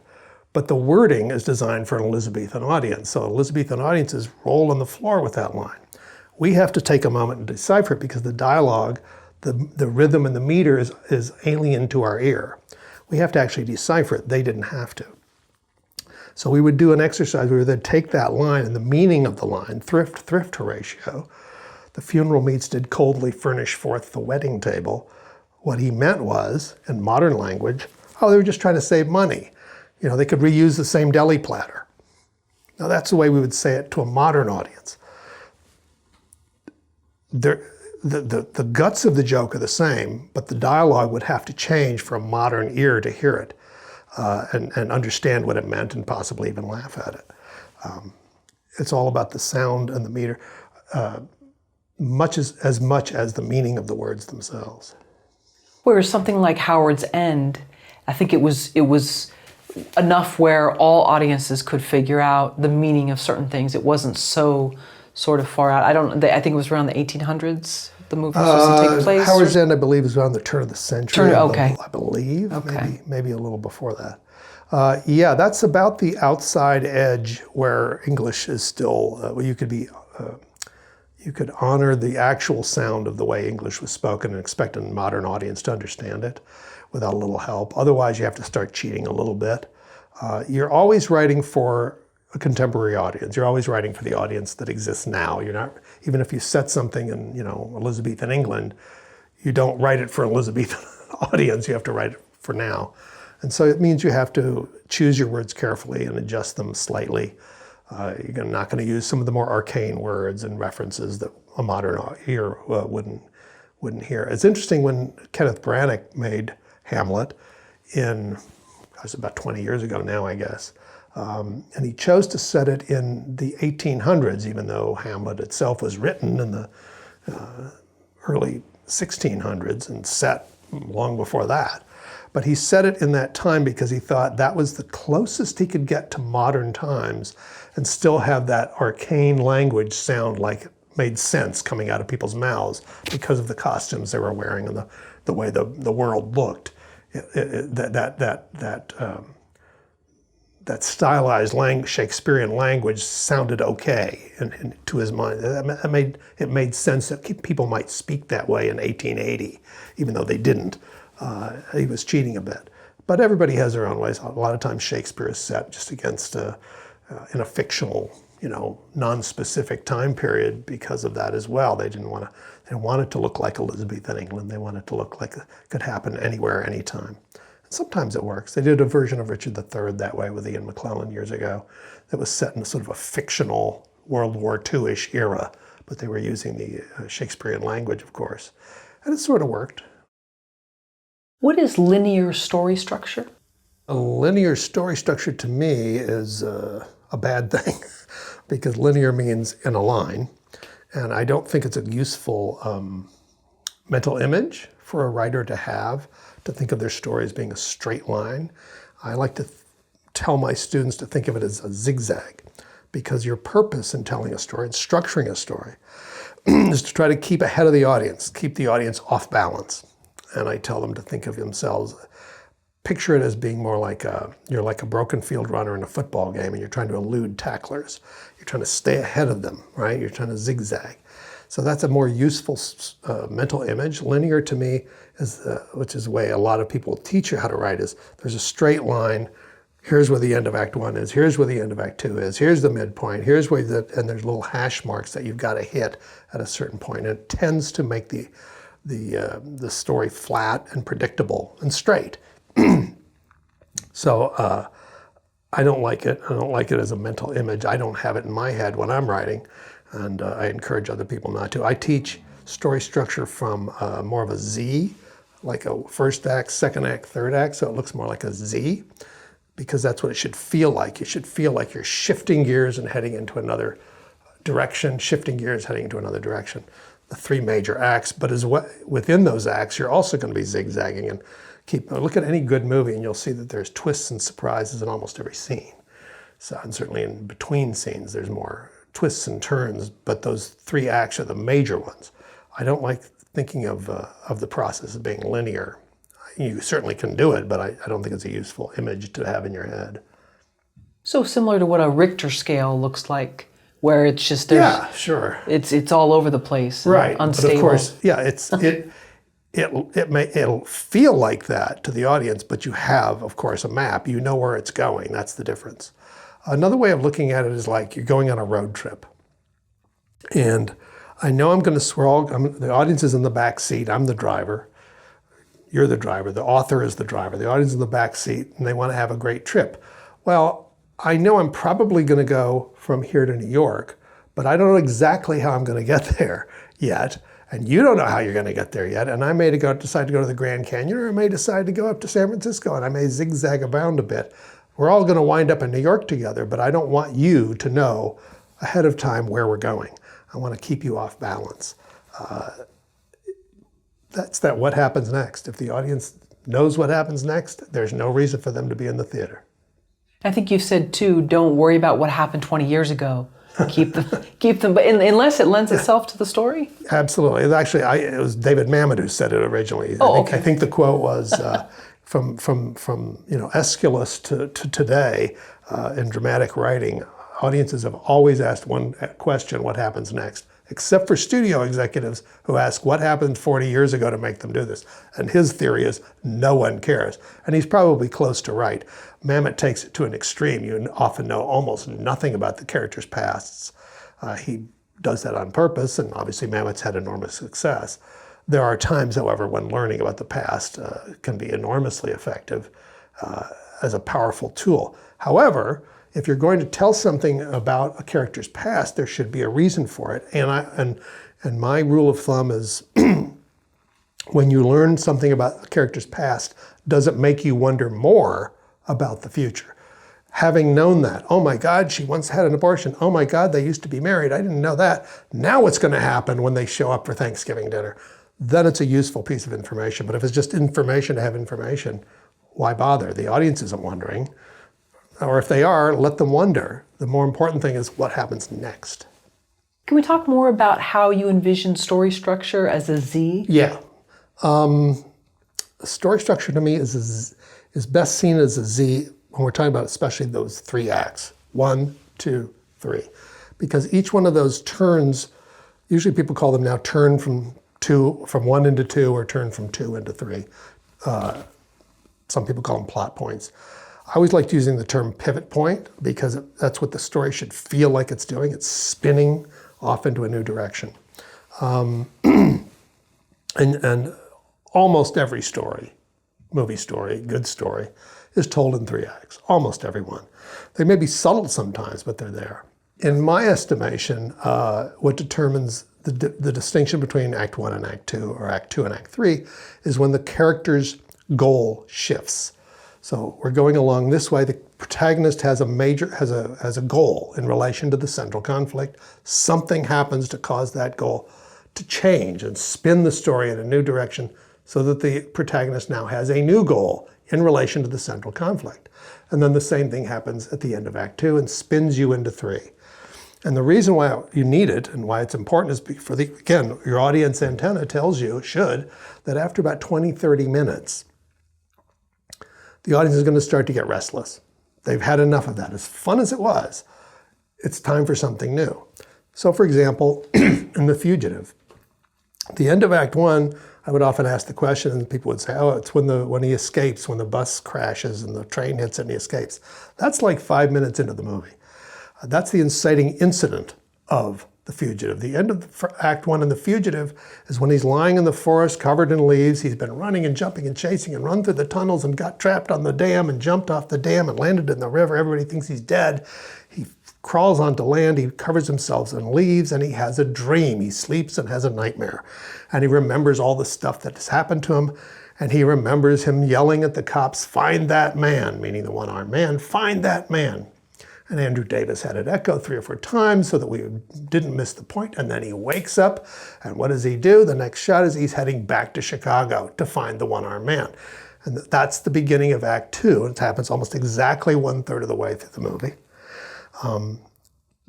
but the wording is designed for an Elizabethan audience. So Elizabethan audiences roll on the floor with that line. We have to take a moment and decipher it, because the dialogue, the rhythm and the meter is alien to our ear. We have to actually decipher it. They didn't have to. So we would do an exercise. We would then take that line and the meaning of the line, thrift, Horatio, the funeral meats did coldly furnish forth the wedding table. What he meant was, in modern language, they were just trying to save money. They could reuse the same deli platter. Now that's the way we would say it to a modern audience. The guts of the joke are the same, but the dialogue would have to change for a modern ear to hear it and understand what it meant and possibly even laugh at it. It's all about the sound and the meter, as much as the meaning of the words themselves. Whereas something like Howard's End, I think it was enough where all audiences could figure out the meaning of certain things. It wasn't so sort of far out. I think it was around the 1800s. The movie was supposed to take place. Howard's End, I believe, is around the turn of the century. Okay. I believe. Okay. Maybe a little before that. Yeah, that's about the outside edge where English is still. You could honor the actual sound of the way English was spoken and expect a modern audience to understand it without a little help. Otherwise, you have to start cheating a little bit. You're always writing for a contemporary audience. You're always writing for the audience that exists now. You're not, even if you set something in, Elizabethan England, you don't write it for an Elizabethan audience. You have to write it for now. And so it means you have to choose your words carefully and adjust them slightly. You're not going to use some of the more arcane words and references that a modern ear wouldn't hear. It's interesting when Kenneth Branagh made Hamlet, in, it was about 20 years ago now, I guess. And he chose to set it in the 1800s, even though Hamlet itself was written in the early 1600s and set long before that. But he set it in that time because he thought that was the closest he could get to modern times and still have that arcane language sound like it made sense coming out of people's mouths because of the costumes they were wearing and the way the world looked. That stylized Shakespearean language sounded okay and to his mind. It made sense that people might speak that way in 1880, even though they didn't. He was cheating a bit. But everybody has their own ways. A lot of times Shakespeare is set just against in a fictional, non-specific time period because of that as well. They didn't want it to look like Elizabethan England. They wanted it to look like it could happen anywhere, anytime. Sometimes it works. They did a version of Richard III that way with Ian McClellan years ago that was set in sort of a fictional World War II-ish era, but they were using the Shakespearean language, of course. And it sort of worked. What is linear story structure? A linear story structure to me is a bad thing because linear means in a line. And I don't think it's a useful mental image for a writer to have, to think of their story as being a straight line. I like to tell my students to think of it as a zigzag, because your purpose in telling a story and structuring a story is to try to keep ahead of the audience, keep the audience off balance. And I tell them to think of themselves, picture it as being more like you're like a broken field runner in a football game and you're trying to elude tacklers. You're trying to stay ahead of them, right? You're trying to zigzag. So that's a more useful mental image. Linear to me is, which is the way a lot of people teach you how to write, is there's a straight line. Here's where the end of Act 1 is. Here's where the end of Act 2 is. Here's the midpoint. Here's where and there's little hash marks that you've got to hit at a certain point. And it tends to make the story flat and predictable and straight. So I don't like it. I don't like it as a mental image. I don't have it in my head when I'm writing. And I encourage other people not to. I teach story structure from more of a Z, like a first act, second act, third act, so it looks more like a Z, because that's what it should feel like. It should feel like you're shifting gears and heading into another direction, shifting gears, heading into another direction. The three major acts, but within those acts, you're also going to be zigzagging and look at any good movie and you'll see that there's twists and surprises in almost every scene. So, and certainly in between scenes, there's more twists and turns, but those three acts are the major ones. I don't like thinking of the process as being linear. You certainly can do it, but I don't think it's a useful image to have in your head. So similar to what a Richter scale looks like, where it's just sure. It's all over the place, right? Unstable. But of course, it'll feel like that to the audience, but you have, of course, a map. You know where it's going. That's the difference. Another way of looking at it is like you're going on a road trip. And I know I'm going to swirl, the audience is in the back seat, I'm the driver, you're the driver, the author is the driver, the audience is in the back seat, and they want to have a great trip. Well, I know I'm probably going to go from here to New York, but I don't know exactly how I'm going to get there yet. And you don't know how you're going to get there yet. And I may decide to go to the Grand Canyon, or I may decide to go up to San Francisco, and I may zigzag around a bit. We're all going to wind up in New York together, but I don't want you to know ahead of time where we're going. I want to keep you off balance. That's what happens next. If the audience knows what happens next, there's no reason for them to be in the theater. I think you said too, don't worry about what happened 20 years ago. Keep them, but unless it lends itself to the story. Absolutely. Actually, it was David Mamet who said it originally. I think the quote was from Aeschylus to today in dramatic writing. Audiences have always asked one question: what happens next? Except for studio executives who ask what happened 40 years ago to make them do this. And his theory is no one cares. And he's probably close to right. Mamet takes it to an extreme. You often know almost nothing about the characters' pasts. He does that on purpose, and obviously Mamet's had enormous success. There are times, however, when learning about the past can be enormously effective as a powerful tool. However, if you're going to tell something about a character's past, there should be a reason for it. And my rule of thumb is when you learn something about a character's past, does it make you wonder more about the future? Having known that, oh my God, she once had an abortion. Oh my God, they used to be married. I didn't know that. Now what's going to happen when they show up for Thanksgiving dinner? Then it's a useful piece of information. But if it's just information to have information, why bother? The audience isn't wondering. Or if they are, let them wonder. The more important thing is what happens next. Can we talk more about how you envision story structure as a Z? Yeah. Story structure to me is best seen as a Z when we're talking about especially those 3 acts, 1, 2, 3. Because each one of those turns, usually people call them now turn from 1 into 2 or turn from 2 into 3. Some people call them plot points. I always liked using the term pivot point because that's what the story should feel like it's doing. It's spinning off into a new direction. And almost every story, movie story, good story, is told in 3 acts, almost every one. They may be subtle sometimes, but they're there. In my estimation, what determines the distinction between Act 1 and Act 2, or Act 2 and Act 3, is when the character's goal shifts. So we're going along this way. The protagonist has a goal in relation to the central conflict. Something happens to cause that goal to change and spin the story in a new direction so that the protagonist now has a new goal in relation to the central conflict. And then the same thing happens at the end of Act 2 and spins you into 3. And the reason why you need it and why it's important is again, your audience antenna tells you, that after about 20, 30 minutes, the audience is going to start to get restless. They've had enough of that. As fun as it was, it's time for something new. So for example, in The Fugitive, at the end of Act 1, I would often ask the question and people would say, oh, it's when he escapes, when the bus crashes and the train hits and he escapes. That's like 5 minutes into the movie. That's the inciting incident of The Fugitive. The end of Act 1 in The Fugitive is when he's lying in the forest covered in leaves. He's been running and jumping and chasing and run through the tunnels and got trapped on the dam and jumped off the dam and landed in the river. Everybody thinks he's dead. He crawls onto land, he covers himself in leaves, and he has a dream. He sleeps and has a nightmare. And he remembers all the stuff that has happened to him, and he remembers him yelling at the cops, "Find that man," meaning the one-armed man, "Find that man." And Andrew Davis had it echo 3 or 4 times so that we didn't miss the point. And then he wakes up, and what does he do? The next shot is he's heading back to Chicago to find the one-armed man. And that's the beginning of Act 2. It happens almost exactly 1/3 of the way through the movie.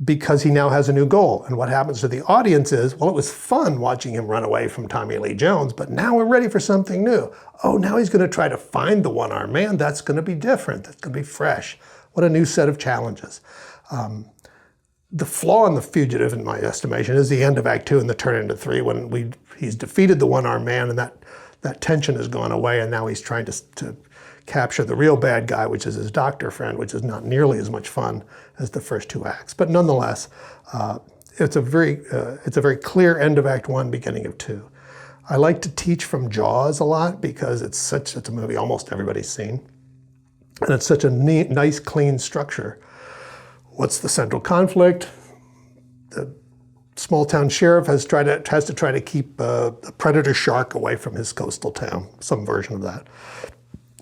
Because he now has a new goal. And what happens to the audience is, well, it was fun watching him run away from Tommy Lee Jones, but now we're ready for something new. Oh, now he's going to try to find the one-armed man. That's going to be different. That's going to be fresh. What a new set of challenges. The flaw in The Fugitive, in my estimation, is the end of Act 2 and the turn into 3 when he's defeated the one-armed man and that tension has gone away, and now he's trying to capture the real bad guy, which is his doctor friend, which is not nearly as much fun as the first 2 acts. But nonetheless, it's a very clear end of Act 1, beginning of 2. I like to teach from Jaws a lot because it's a movie almost everybody's seen. And it's such a neat, nice, clean structure. What's the central conflict? The small town sheriff has to try to keep a predator shark away from his coastal town, some version of that.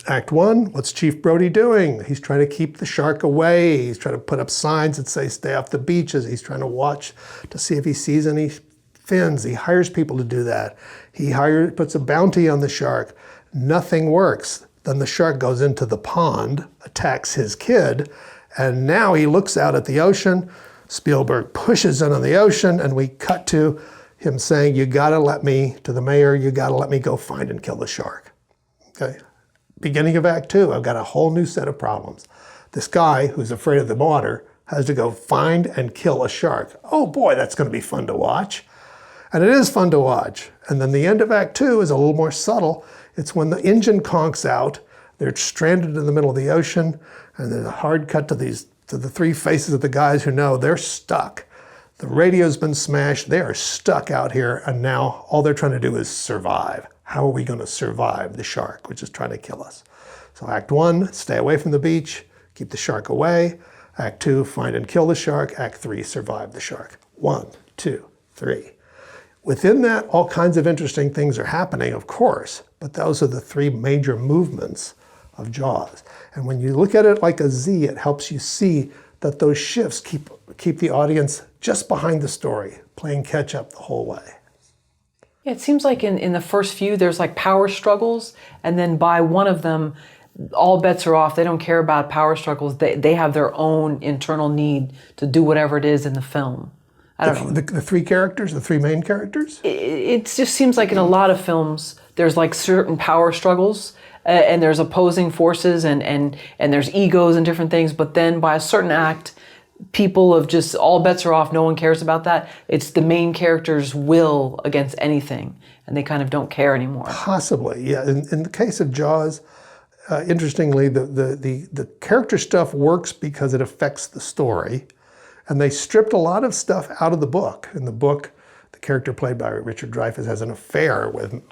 Act 1, what's Chief Brody doing? He's trying to keep the shark away. He's trying to put up signs that say stay off the beaches. He's trying to watch to see if he sees any fins. He hires people to do that. He puts a bounty on the shark. Nothing works. Then the shark goes into the pond, attacks his kid, and now he looks out at the ocean. Spielberg pushes in on the ocean, and we cut to him saying, to the mayor, you gotta let me go find and kill the shark. Okay. Beginning of Act 2, I've got a whole new set of problems. This guy who's afraid of the water has to go find and kill a shark. Oh boy, that's gonna be fun to watch. And it is fun to watch. And then the end of Act 2 is a little more subtle. It's when the engine conks out, they're stranded in the middle of the ocean, and there's a hard cut to the 3 faces of the guys who know they're stuck. The radio's been smashed, they are stuck out here, and now all they're trying to do is survive. How are we going to survive the shark, which is trying to kill us? So Act 1, stay away from the beach, keep the shark away. Act 2, find and kill the shark. Act 3, survive the shark. 1, 2, 3. Within that, all kinds of interesting things are happening, of course, but those are the three major movements of Jaws. And when you look at it like a Z, it helps you see that those shifts keep the audience just behind the story, playing catch up the whole way. Yeah, it seems like in the first few, there's like power struggles, and then by one of them, all bets are off. They don't care about power struggles. They have their own internal need to do whatever it is in the film. I don't know. The three characters, the three main characters? It just seems like in a lot of films, there's like certain power struggles, and there's opposing forces, and there's egos and different things. But then by a certain act, people have just, all bets are off. No one cares about that. It's the main character's will against anything, and they kind of don't care anymore. Possibly, yeah. In the case of Jaws, interestingly, the character stuff works because it affects the story. And they stripped a lot of stuff out of the book. In the book, the character played by Richard Dreyfuss has an affair with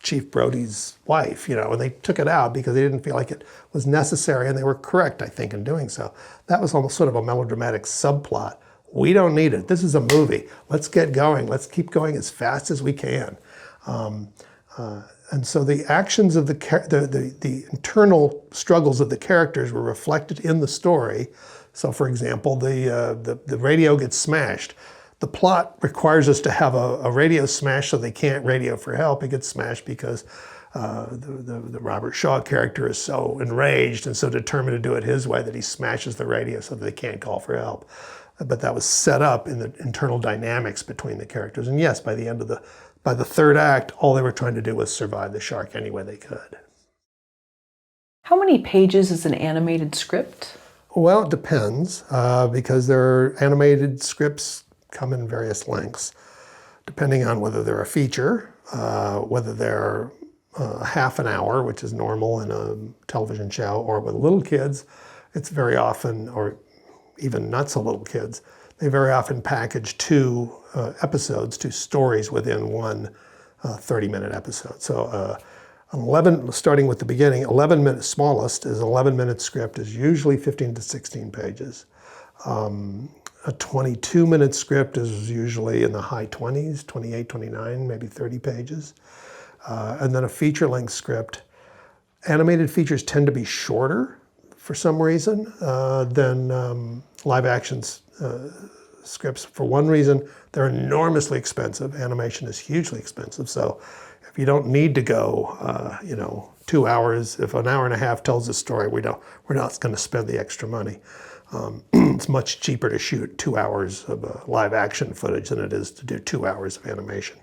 Chief Brody's wife, and they took it out because they didn't feel like it was necessary, and they were correct, I think, in doing so. That was almost sort of a melodramatic subplot. We don't need it. This is a movie. Let's get going. Let's keep going as fast as we can. And so the actions of the internal struggles of the characters were reflected in the story. So, for example, the radio gets smashed. The plot requires us to have a radio smash so they can't radio for help. It gets smashed because the Robert Shaw character is so enraged and so determined to do it his way that he smashes the radio so that they can't call for help. But that was set up in the internal dynamics between the characters. And yes, by the third act, all they were trying to do was survive the shark any way they could. How many pages is an animated script? Well, it depends, because there are animated scripts come in various lengths, depending on whether they're a feature, whether they're half an hour, which is normal in a television show, or with little kids, it's very often, or even not so little kids, they very often package two episodes, two stories within one 30-minute episode. So 11, starting with the beginning, 11-minute smallest is an 11-minute script is usually 15 to 16 pages. A 22-minute script is usually in the high 20s, 28, 29, maybe 30 pages. And then a feature-length script. Animated features tend to be shorter for some reason than live action scripts. For one reason, they're enormously expensive. Animation is hugely expensive. So if you don't need to go, 2 hours, if an hour and a half tells a story, we're not going to spend the extra money. It's much cheaper to shoot 2 hours of live action footage than it is to do 2 hours of animation.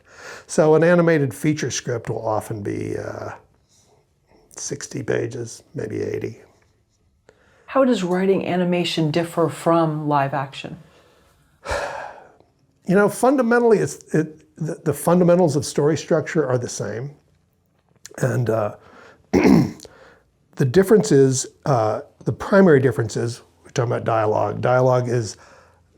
So an animated feature script will often be 60 pages, maybe 80. How does writing animation differ from live action? Fundamentally, the fundamentals of story structure are the same. And the difference is, the primary difference is, we're talking about dialogue. Dialogue is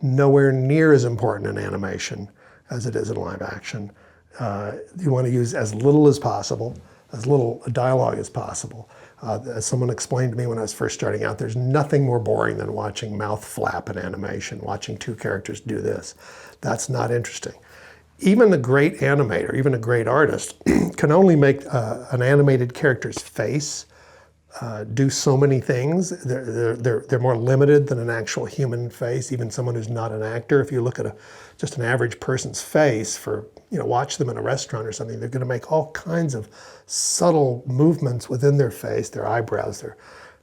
nowhere near as important in animation as it is in live action. You want to use as little as possible, as little dialogue as possible. As someone explained to me when I was first starting out, there's nothing more boring than watching mouth flap in animation, watching two characters do this. That's not interesting. Even a great animator, even a great artist, can only make an animated character's face do so many things. They're more limited than an actual human face, even someone who's not an actor. If you look at just an average person's face watch them in a restaurant or something, they're going to make all kinds of subtle movements within their face, their eyebrows,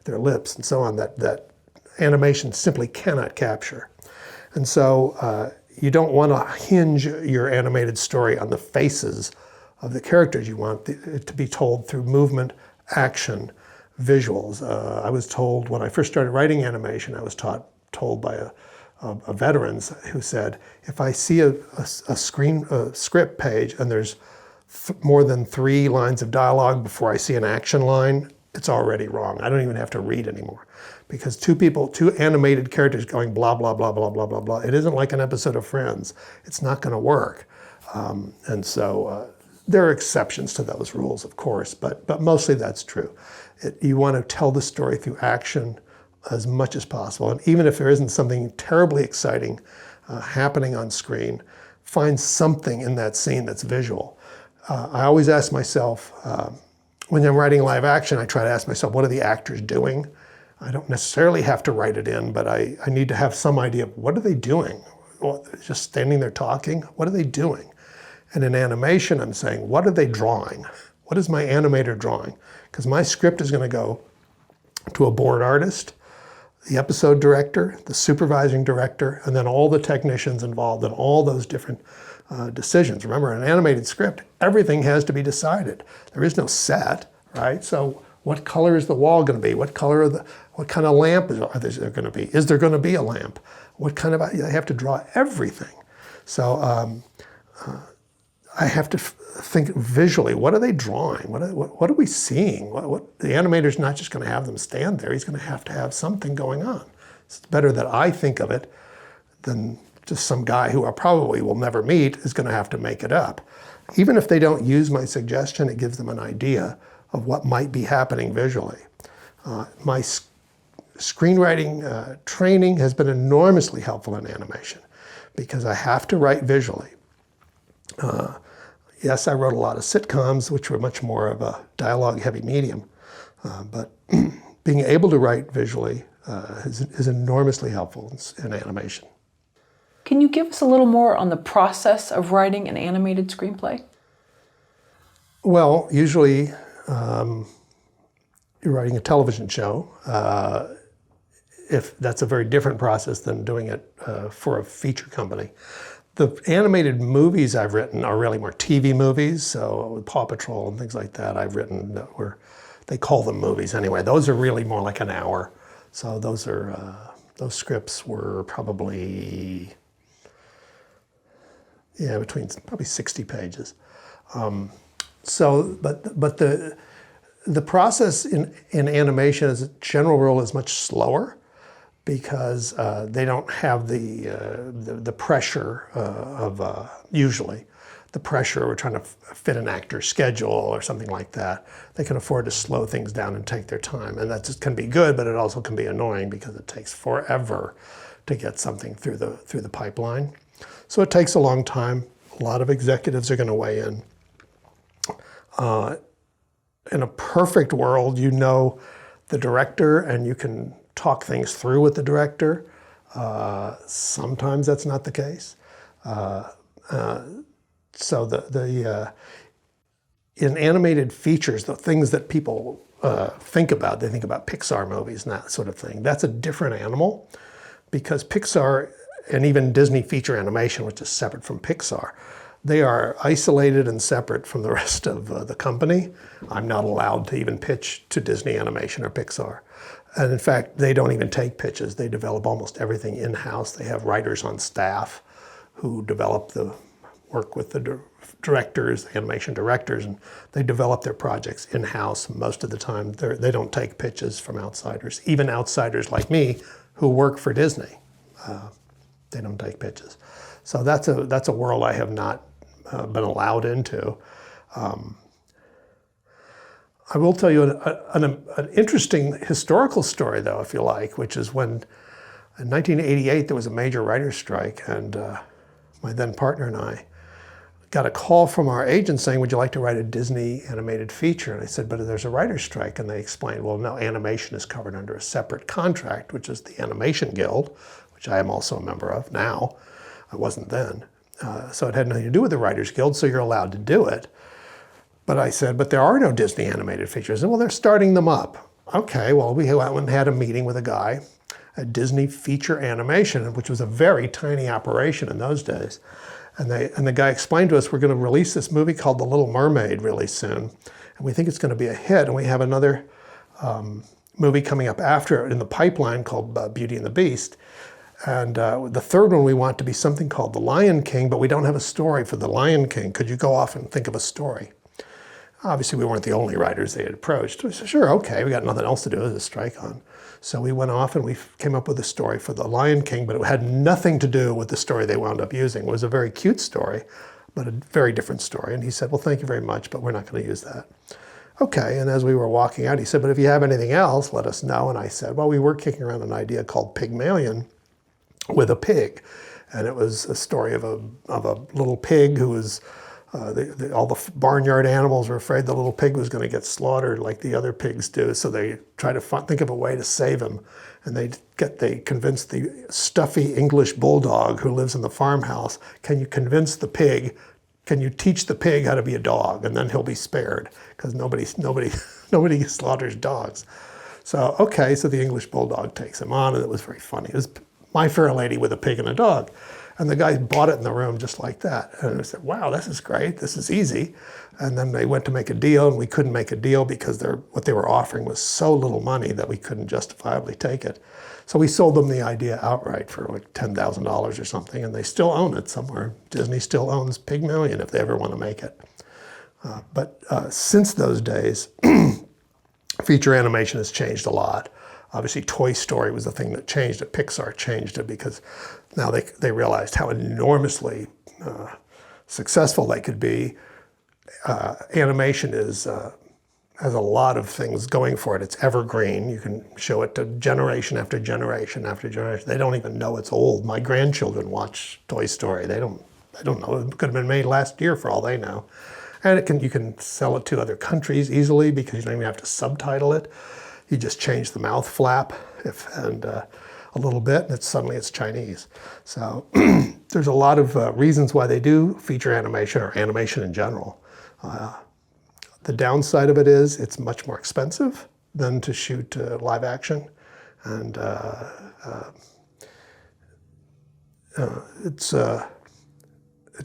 their lips, and so on, that animation simply cannot capture. And so you don't want to hinge your animated story on the faces of the characters. You want it to be told through movement, action, visuals. I was told when I first started writing animation, I was told by a veterans who said, if I see a script page and there's more than 3 lines of dialogue before I see an action line, it's already wrong. I don't even have to read anymore. Because two animated characters going blah, blah, blah, blah, blah, blah, blah. It isn't like an episode of Friends. It's not going to work. And so there are exceptions to those rules, of course, but mostly that's true. You want to tell the story through action as much as possible. And even if there isn't something terribly exciting happening on screen, find something in that scene that's visual. I always ask myself, when I'm writing live action, I try to ask myself, what are the actors doing? I don't necessarily have to write it in, but I need to have some idea of what are they doing? Well, just standing there talking? What are they doing? And in animation, I'm saying, what are they drawing? What is my animator drawing? Because my script is going to go to a board artist, the episode director, the supervising director, and then all the technicians involved in all those different decisions. Remember, in an animated script, everything has to be decided. There is no set, right? So what color is the wall going to be? What kind of lamp are there going to be? Is there going to be a lamp? What kind of, I have to draw everything. So I have to think visually, what are they drawing? What are we seeing? The animator's not just going to have them stand there. He's going to have something going on. It's better that I think of it than just some guy who I probably will never meet is going to have to make it up. Even if they don't use my suggestion, it gives them an idea of what might be happening visually. My screenwriting training has been enormously helpful in animation because I have to write visually. Yes, I wrote a lot of sitcoms, which were much more of a dialogue-heavy medium, but being able to write visually is enormously helpful in animation. Can you give us a little more on the process of writing an animated screenplay? Well, usually you're writing a television show. If that's a very different process than doing it for a feature company. The animated movies I've written are really more TV movies, so with Paw Patrol and things like that I've written that were, they call them movies anyway. Those are really more like an hour. So those scripts were probably, between probably 60 pages. But the process in animation as a general rule is much slower, because they don't have the pressure of usually the pressure of trying to fit an actor's schedule or something like that. They can afford to slow things down and take their time, and that can be good, but it also can be annoying because it takes forever to get something through the pipeline. So it takes a long time. A lot of executives are going to weigh in. In a perfect world, you know the director and you can talk things through with the director. Sometimes that's not the case. So in animated features, the things that people think about, they think about Pixar movies and that sort of thing. That's a different animal, because Pixar and even Disney feature animation, which is separate from Pixar, they are isolated and separate from the rest of the company. I'm not allowed to even pitch to Disney Animation or Pixar. And in fact, they don't even take pitches. They develop almost everything in-house. They have writers on staff who work with the directors, the animation directors, and they develop their projects in-house most of the time. They don't take pitches from outsiders. Even outsiders like me who work for Disney, they don't take pitches. So that's a world I have not been allowed into. I will tell you an interesting historical story, though, if you like, which is when in 1988 there was a major writer's strike, and my then partner and I got a call from our agent saying, would you like to write a Disney animated feature? And I said, but there's a writer's strike. And they explained, well, no, animation is covered under a separate contract, which is the Animation Guild, which I am also a member of now. I wasn't then. So it had nothing to do with the Writers Guild, so you're allowed to do it. But I said, but there are no Disney animated features. And well, they're starting them up. Okay, well, we went and had a meeting with a guy at Disney Feature Animation, which was a very tiny operation in those days. And the guy explained to us, we're going to release this movie called The Little Mermaid really soon. And we think it's going to be a hit. And we have another movie coming up after it in the pipeline called Beauty and the Beast. And the third one we want to be something called The Lion King, but we don't have a story for The Lion King. Could you go off and think of a story? Obviously, we weren't the only writers they had approached. We said, sure, okay, we got nothing else to do, there's a strike on. So we went off and we came up with a story for The Lion King, but it had nothing to do with the story they wound up using. It was a very cute story, but a very different story. And he said, well, thank you very much, but we're not going to use that. Okay, and as we were walking out, he said, but if you have anything else, let us know. And I said, well, we were kicking around an idea called Pygmalion with a pig. And it was a story of a little pig who was, all the barnyard animals were afraid the little pig was going to get slaughtered like the other pigs do. So they try to think of a way to save him. And they convince the stuffy English bulldog who lives in the farmhouse, can you convince the pig, can you teach the pig how to be a dog? And then he'll be spared, because nobody slaughters dogs. So, okay, so the English bulldog takes him on, and it was very funny. It was My Fair Lady with a pig and a dog. And the guy bought it in the room just like that. And I said, wow, this is great, this is easy. And then they went to make a deal, and we couldn't make a deal because what they were offering was so little money that we couldn't justifiably take it. So we sold them the idea outright for like $10,000 or something, and they still own it somewhere. Disney still owns Pygmalion if they ever want to make it. But since those days, feature animation has changed a lot. Obviously, Toy Story was the thing that changed it. Pixar changed it because now they realized how enormously successful they could be. Animation has a lot of things going for it. It's evergreen. You can show it to generation after generation after generation. They don't even know it's old. My grandchildren watch Toy Story. They don't know. It could have been made last year for all they know. And you can sell it to other countries easily because you don't even have to subtitle it. You just change the mouth flap a little bit, and suddenly it's Chinese. So there's a lot of reasons why they do feature animation or animation in general. The downside of it is it's much more expensive than to shoot live action, and it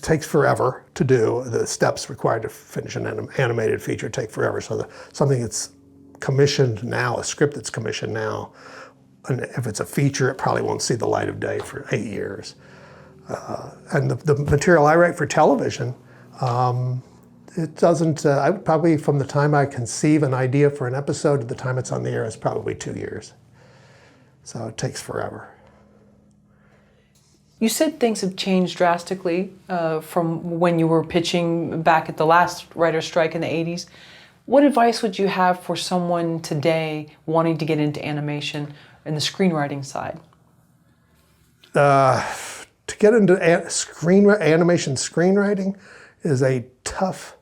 takes forever to do. The steps required to finish an animated feature take forever. So something that's commissioned now, a script that's commissioned now, and if it's a feature, it probably won't see the light of day for 8 years. And the material I write for television, it doesn't, I would probably, from the time I conceive an idea for an episode to the time it's on the air, is probably 2 years. So it takes forever. You said things have changed drastically from when you were pitching back at the last writer's strike in the 80s. What advice would you have for someone today wanting to get into animation and the screenwriting side? To get into animation screenwriting is a tough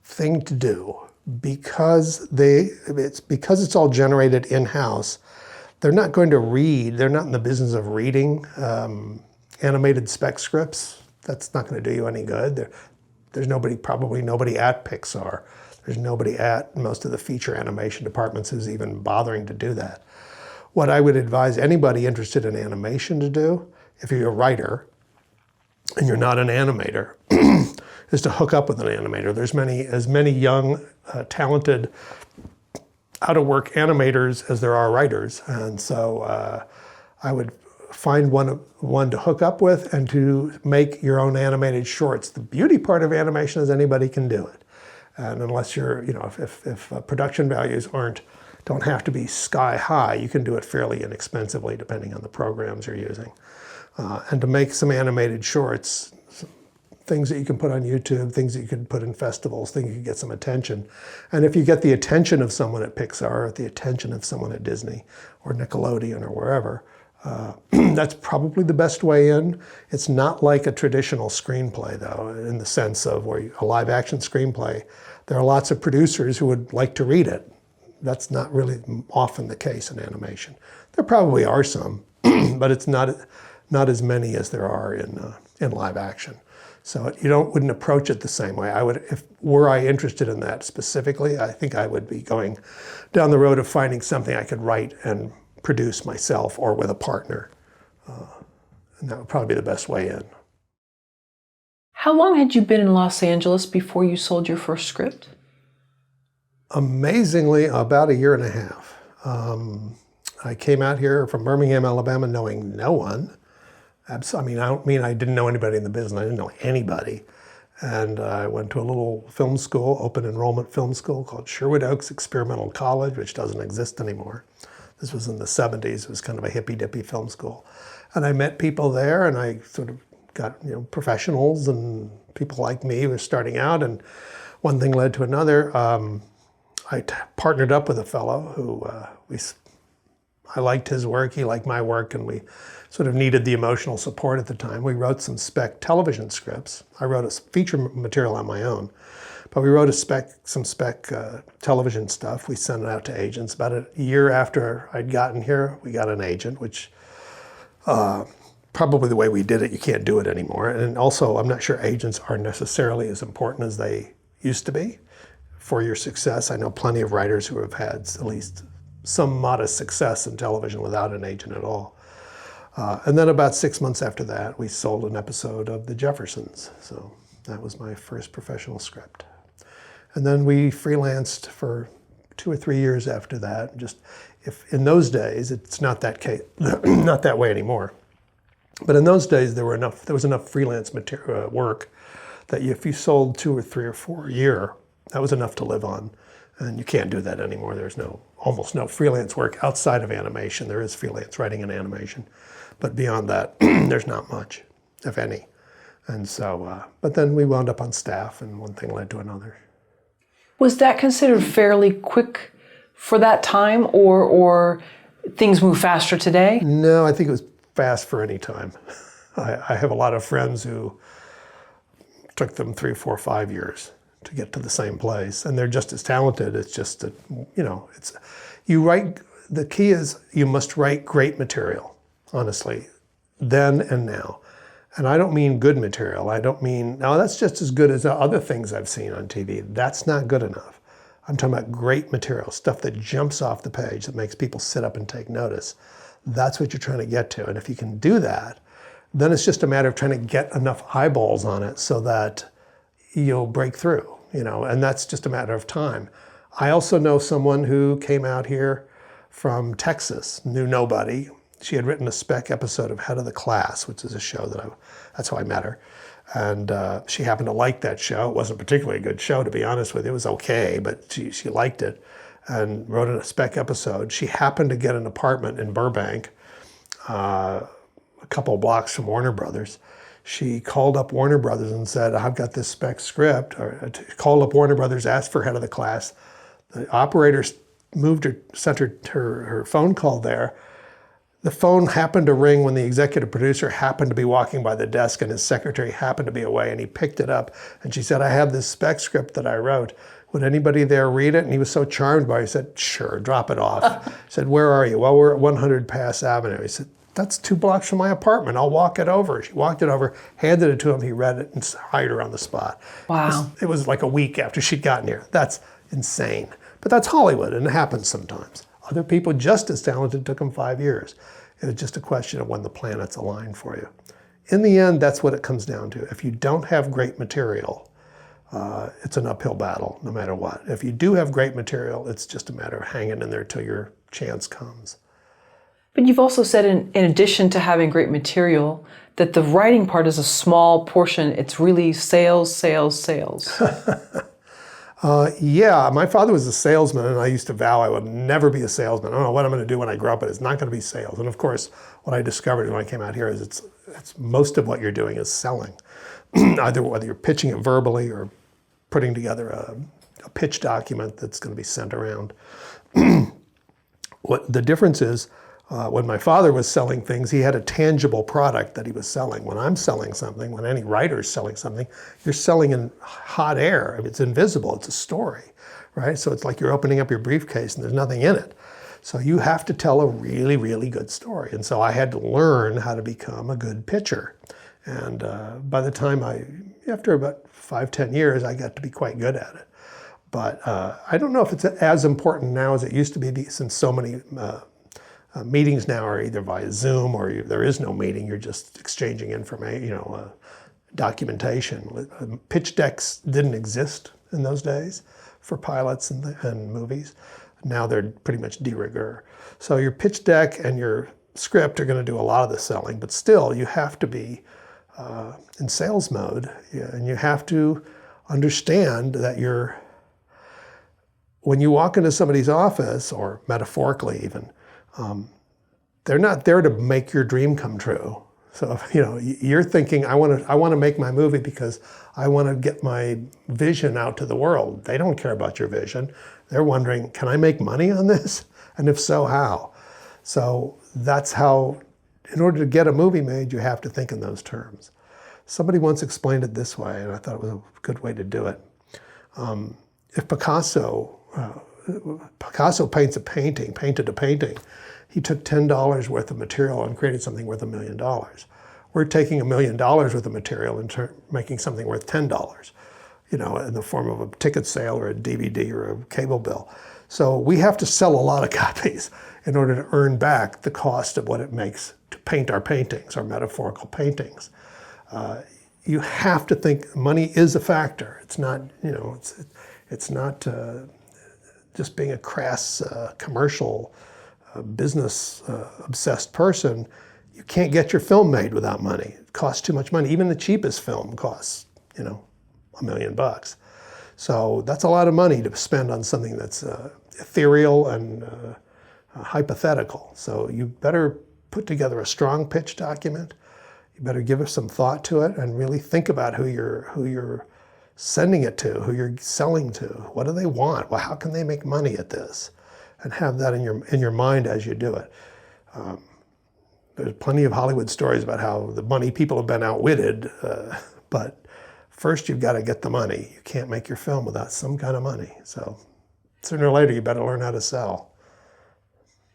thing to do because it's all generated in-house. They're not going to read. They're not in the business of reading animated spec scripts. That's not going to do you any good. There's probably nobody at Pixar. There's nobody at most of the feature animation departments who's even bothering to do that. What I would advise anybody interested in animation to do, if you're a writer and you're not an animator, is to hook up with an animator. There's as many young, talented, out-of-work animators as there are writers. And so I would find one to hook up with and to make your own animated shorts. The beauty part of animation is anybody can do it. And unless you're, if production values don't have to be sky high, you can do it fairly inexpensively depending on the programs you're using. And to make some animated shorts, things that you can put on YouTube, things that you can put in festivals, things you can get some attention. And if you get the attention of someone at Pixar, or the attention of someone at Disney or Nickelodeon or wherever, that's probably the best way in. It's not like a traditional screenplay, though, in the sense of a live action screenplay. There are lots of producers who would like to read it. That's not really often the case in animation. There probably are some, but it's not as many as there are in live action. So wouldn't approach it the same way. Were I interested in that specifically, I think I would be going down the road of finding something I could write and produce myself or with a partner. And that would probably be the best way in. How long had you been in Los Angeles before you sold your first script? Amazingly, about 1.5 years. I came out here from Birmingham, Alabama, knowing no one. I don't mean I didn't know anybody in the business. I didn't know anybody. And I went to a little film school, open enrollment film school called Sherwood Oaks Experimental College, which doesn't exist anymore. This was in the 70s. It was kind of a hippy-dippy film school. And I met people there, and I sort of got professionals and people like me who were starting out, and one thing led to another. I partnered up with a fellow who we I liked his work, he liked my work, and we sort of needed the emotional support at the time. We wrote some spec television scripts. I wrote a feature material on my own, but we wrote some spec television stuff. We sent it out to agents. About a year after I'd gotten here, we got an agent, which probably the way we did it, you can't do it anymore. And also, I'm not sure agents are necessarily as important as they used to be for your success. I know plenty of writers who have had at least some modest success in television without an agent at all. And then about 6 months after that, we sold an episode of The Jeffersons. So that was my first professional script. And then we freelanced for 2 or 3 years after that. Just if in those days, it's not that way anymore. But in those days, there was enough freelance material work that if you sold 2 or 3 or 4 a year, that was enough to live on. And you can't do that anymore. There's almost no freelance work outside of animation. There is freelance writing and animation, but beyond that, there's not much, if any. And so, but then we wound up on staff, and one thing led to another. Was that considered fairly quick for that time, or things move faster today? No, I think it was fast for any time. I have a lot of friends who took them 3, 4, 5 years to get to the same place, and they're just as talented. It's just that, the key is you must write great material, honestly, then and now. And I don't mean good material. I don't mean, now that's just as good as other things I've seen on TV. That's not good enough. I'm talking about great material, stuff that jumps off the page, that makes people sit up and take notice. That's what you're trying to get to. And if you can do that, then it's just a matter of trying to get enough eyeballs on it so that you'll break through, and that's just a matter of time. I also know someone who came out here from Texas, knew nobody. She had written a spec episode of Head of the Class, which is a show that's how I met her. And she happened to like that show. It wasn't particularly a good show, to be honest with you. It was okay, but she liked it and wrote a spec episode. She happened to get an apartment in Burbank, a couple of blocks from Warner Brothers. She called up Warner Brothers and said, I've got this spec script. Called up Warner Brothers, asked for Head of the Class. The operator sent her phone call there. The phone happened to ring when the executive producer happened to be walking by the desk, and his secretary happened to be away, and he picked it up. And she said, I have this spec script that I wrote. Would anybody there read it? And he was so charmed by it, he said, sure, drop it off. He said, where are you? Well, we're at 100 Pass Avenue. He said, that's 2 blocks from my apartment. I'll walk it over. She walked it over, handed it to him. He read it and hired her on the spot. Wow. It was like a week after she'd gotten here. That's insane. But that's Hollywood, and it happens sometimes. Other people just as talented took them 5 years. It was just a question of when the planets align for you. In the end, that's what it comes down to. If you don't have great material, it's an uphill battle no matter what. If you do have great material, it's just a matter of hanging in there till your chance comes. But you've also said, in addition to having great material, that the writing part is a small portion. It's really sales, sales, sales. Yeah, my father was a salesman, and I used to vow I would never be a salesman. I don't know what I'm going to do when I grow up, but it's not going to be sales. And of course, what I discovered when I came out here is it's most of what you're doing is selling. Either whether you're pitching it verbally or putting together a pitch document that's going to be sent around. What the difference is, when my father was selling things, he had a tangible product that he was selling. When I'm selling something, when any writer's selling something, you're selling in hot air. I mean, it's invisible, it's a story, right? So it's like you're opening up your briefcase and there's nothing in it. So you have to tell a really, really good story. And so I had to learn how to become a good pitcher. And by the time after about 5-10 years, I got to be quite good at it. But I don't know if it's as important now as it used to be, since so many meetings now are either via Zoom or there is no meeting. You're just exchanging information, documentation. Pitch decks didn't exist in those days for pilots and movies. Now they're pretty much de rigueur. So your pitch deck and your script are going to do a lot of the selling, but still you have to be in sales mode, and you have to understand that when you walk into somebody's office, or metaphorically even, they're not there to make your dream come true. So you're thinking, I want to make my movie because I want to get my vision out to the world. They don't care about your vision. They're wondering, can I make money on this? And if so, how? So that's how, in order to get a movie made, you have to think in those terms. Somebody once explained it this way, and I thought it was a good way to do it. If Picasso painted a painting, he took $10 worth of material and created something worth $1 million. We're taking $1 million worth of material and making something worth $10, you know, in the form of a ticket sale or a DVD or a cable bill. So we have to sell a lot of copies in order to earn back the cost of what it makes to paint our paintings, our metaphorical paintings. You have to think money is a factor. It's not, you know, it's not just being a crass commercial business obsessed person. You can't get your film made without money. It costs too much money. Even the cheapest film costs, you know, $1 million. So that's a lot of money to spend on something that's ethereal and hypothetical. So you better put together a strong pitch document. You better give us some thought to it and really think about who you're sending it to, who you're selling to. What do they want? Well, how can they make money at this? And have that in your mind as you do it. There's plenty of Hollywood stories about how the money people have been outwitted, but first you've got to get the money. You can't make your film without some kind of money. So sooner or later you better learn how to sell.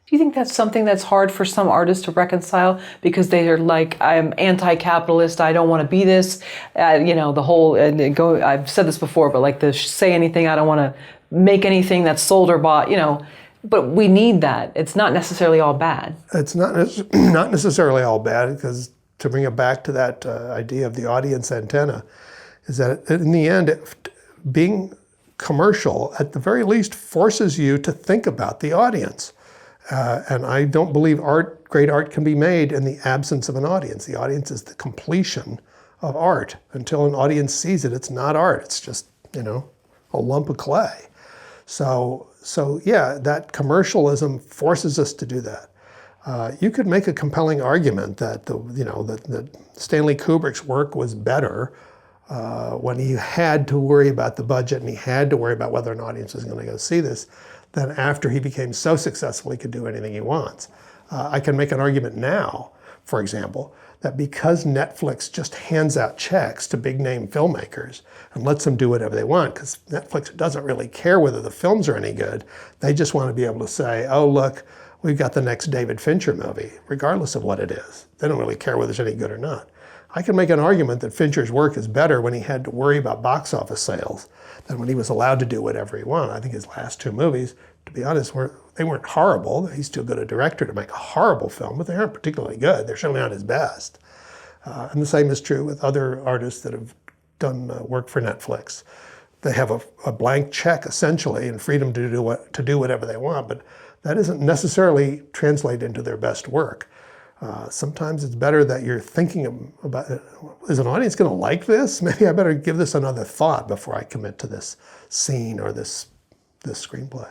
Do you think that's something that's hard for some artists to reconcile because they are like, I'm anti-capitalist, I don't want to be this, you know, the whole, I've said this before, but like the say anything, I don't want to make anything that's sold or bought, you know, but we need that. It's not necessarily all bad. It's not necessarily all bad, because to bring it back to that idea of the audience antenna, is that in the end, being commercial at the very least forces you to think about the audience. And I don't believe great art can be made in the absence of an audience. The audience is the completion of art. Until an audience sees it, it's not art. It's just, you know, a lump of clay. So yeah, that commercialism forces us to do that. You could make a compelling argument that that Stanley Kubrick's work was better when he had to worry about the budget and he had to worry about whether an audience was going to go see this, than after he became so successful he could do anything he wants. I can make an argument now, for example, that because Netflix just hands out checks to big name filmmakers and lets them do whatever they want, because Netflix doesn't really care whether the films are any good, they just want to be able to say, oh look, we've got the next David Fincher movie, regardless of what it is. They don't really care whether it's any good or not. I can make an argument that Fincher's work is better when he had to worry about box office sales than when he was allowed to do whatever he wanted. I think his last two movies, to be honest, they weren't horrible. He's too good a director to make a horrible film, but they aren't particularly good. They're certainly not his best. And the same is true with other artists that have done work for Netflix. They have a blank check, essentially, and freedom to do whatever they want, but that isn't necessarily translated into their best work. Sometimes it's better that you're thinking about, is an audience going to like this? Maybe I better give this another thought before I commit to this scene or this screenplay.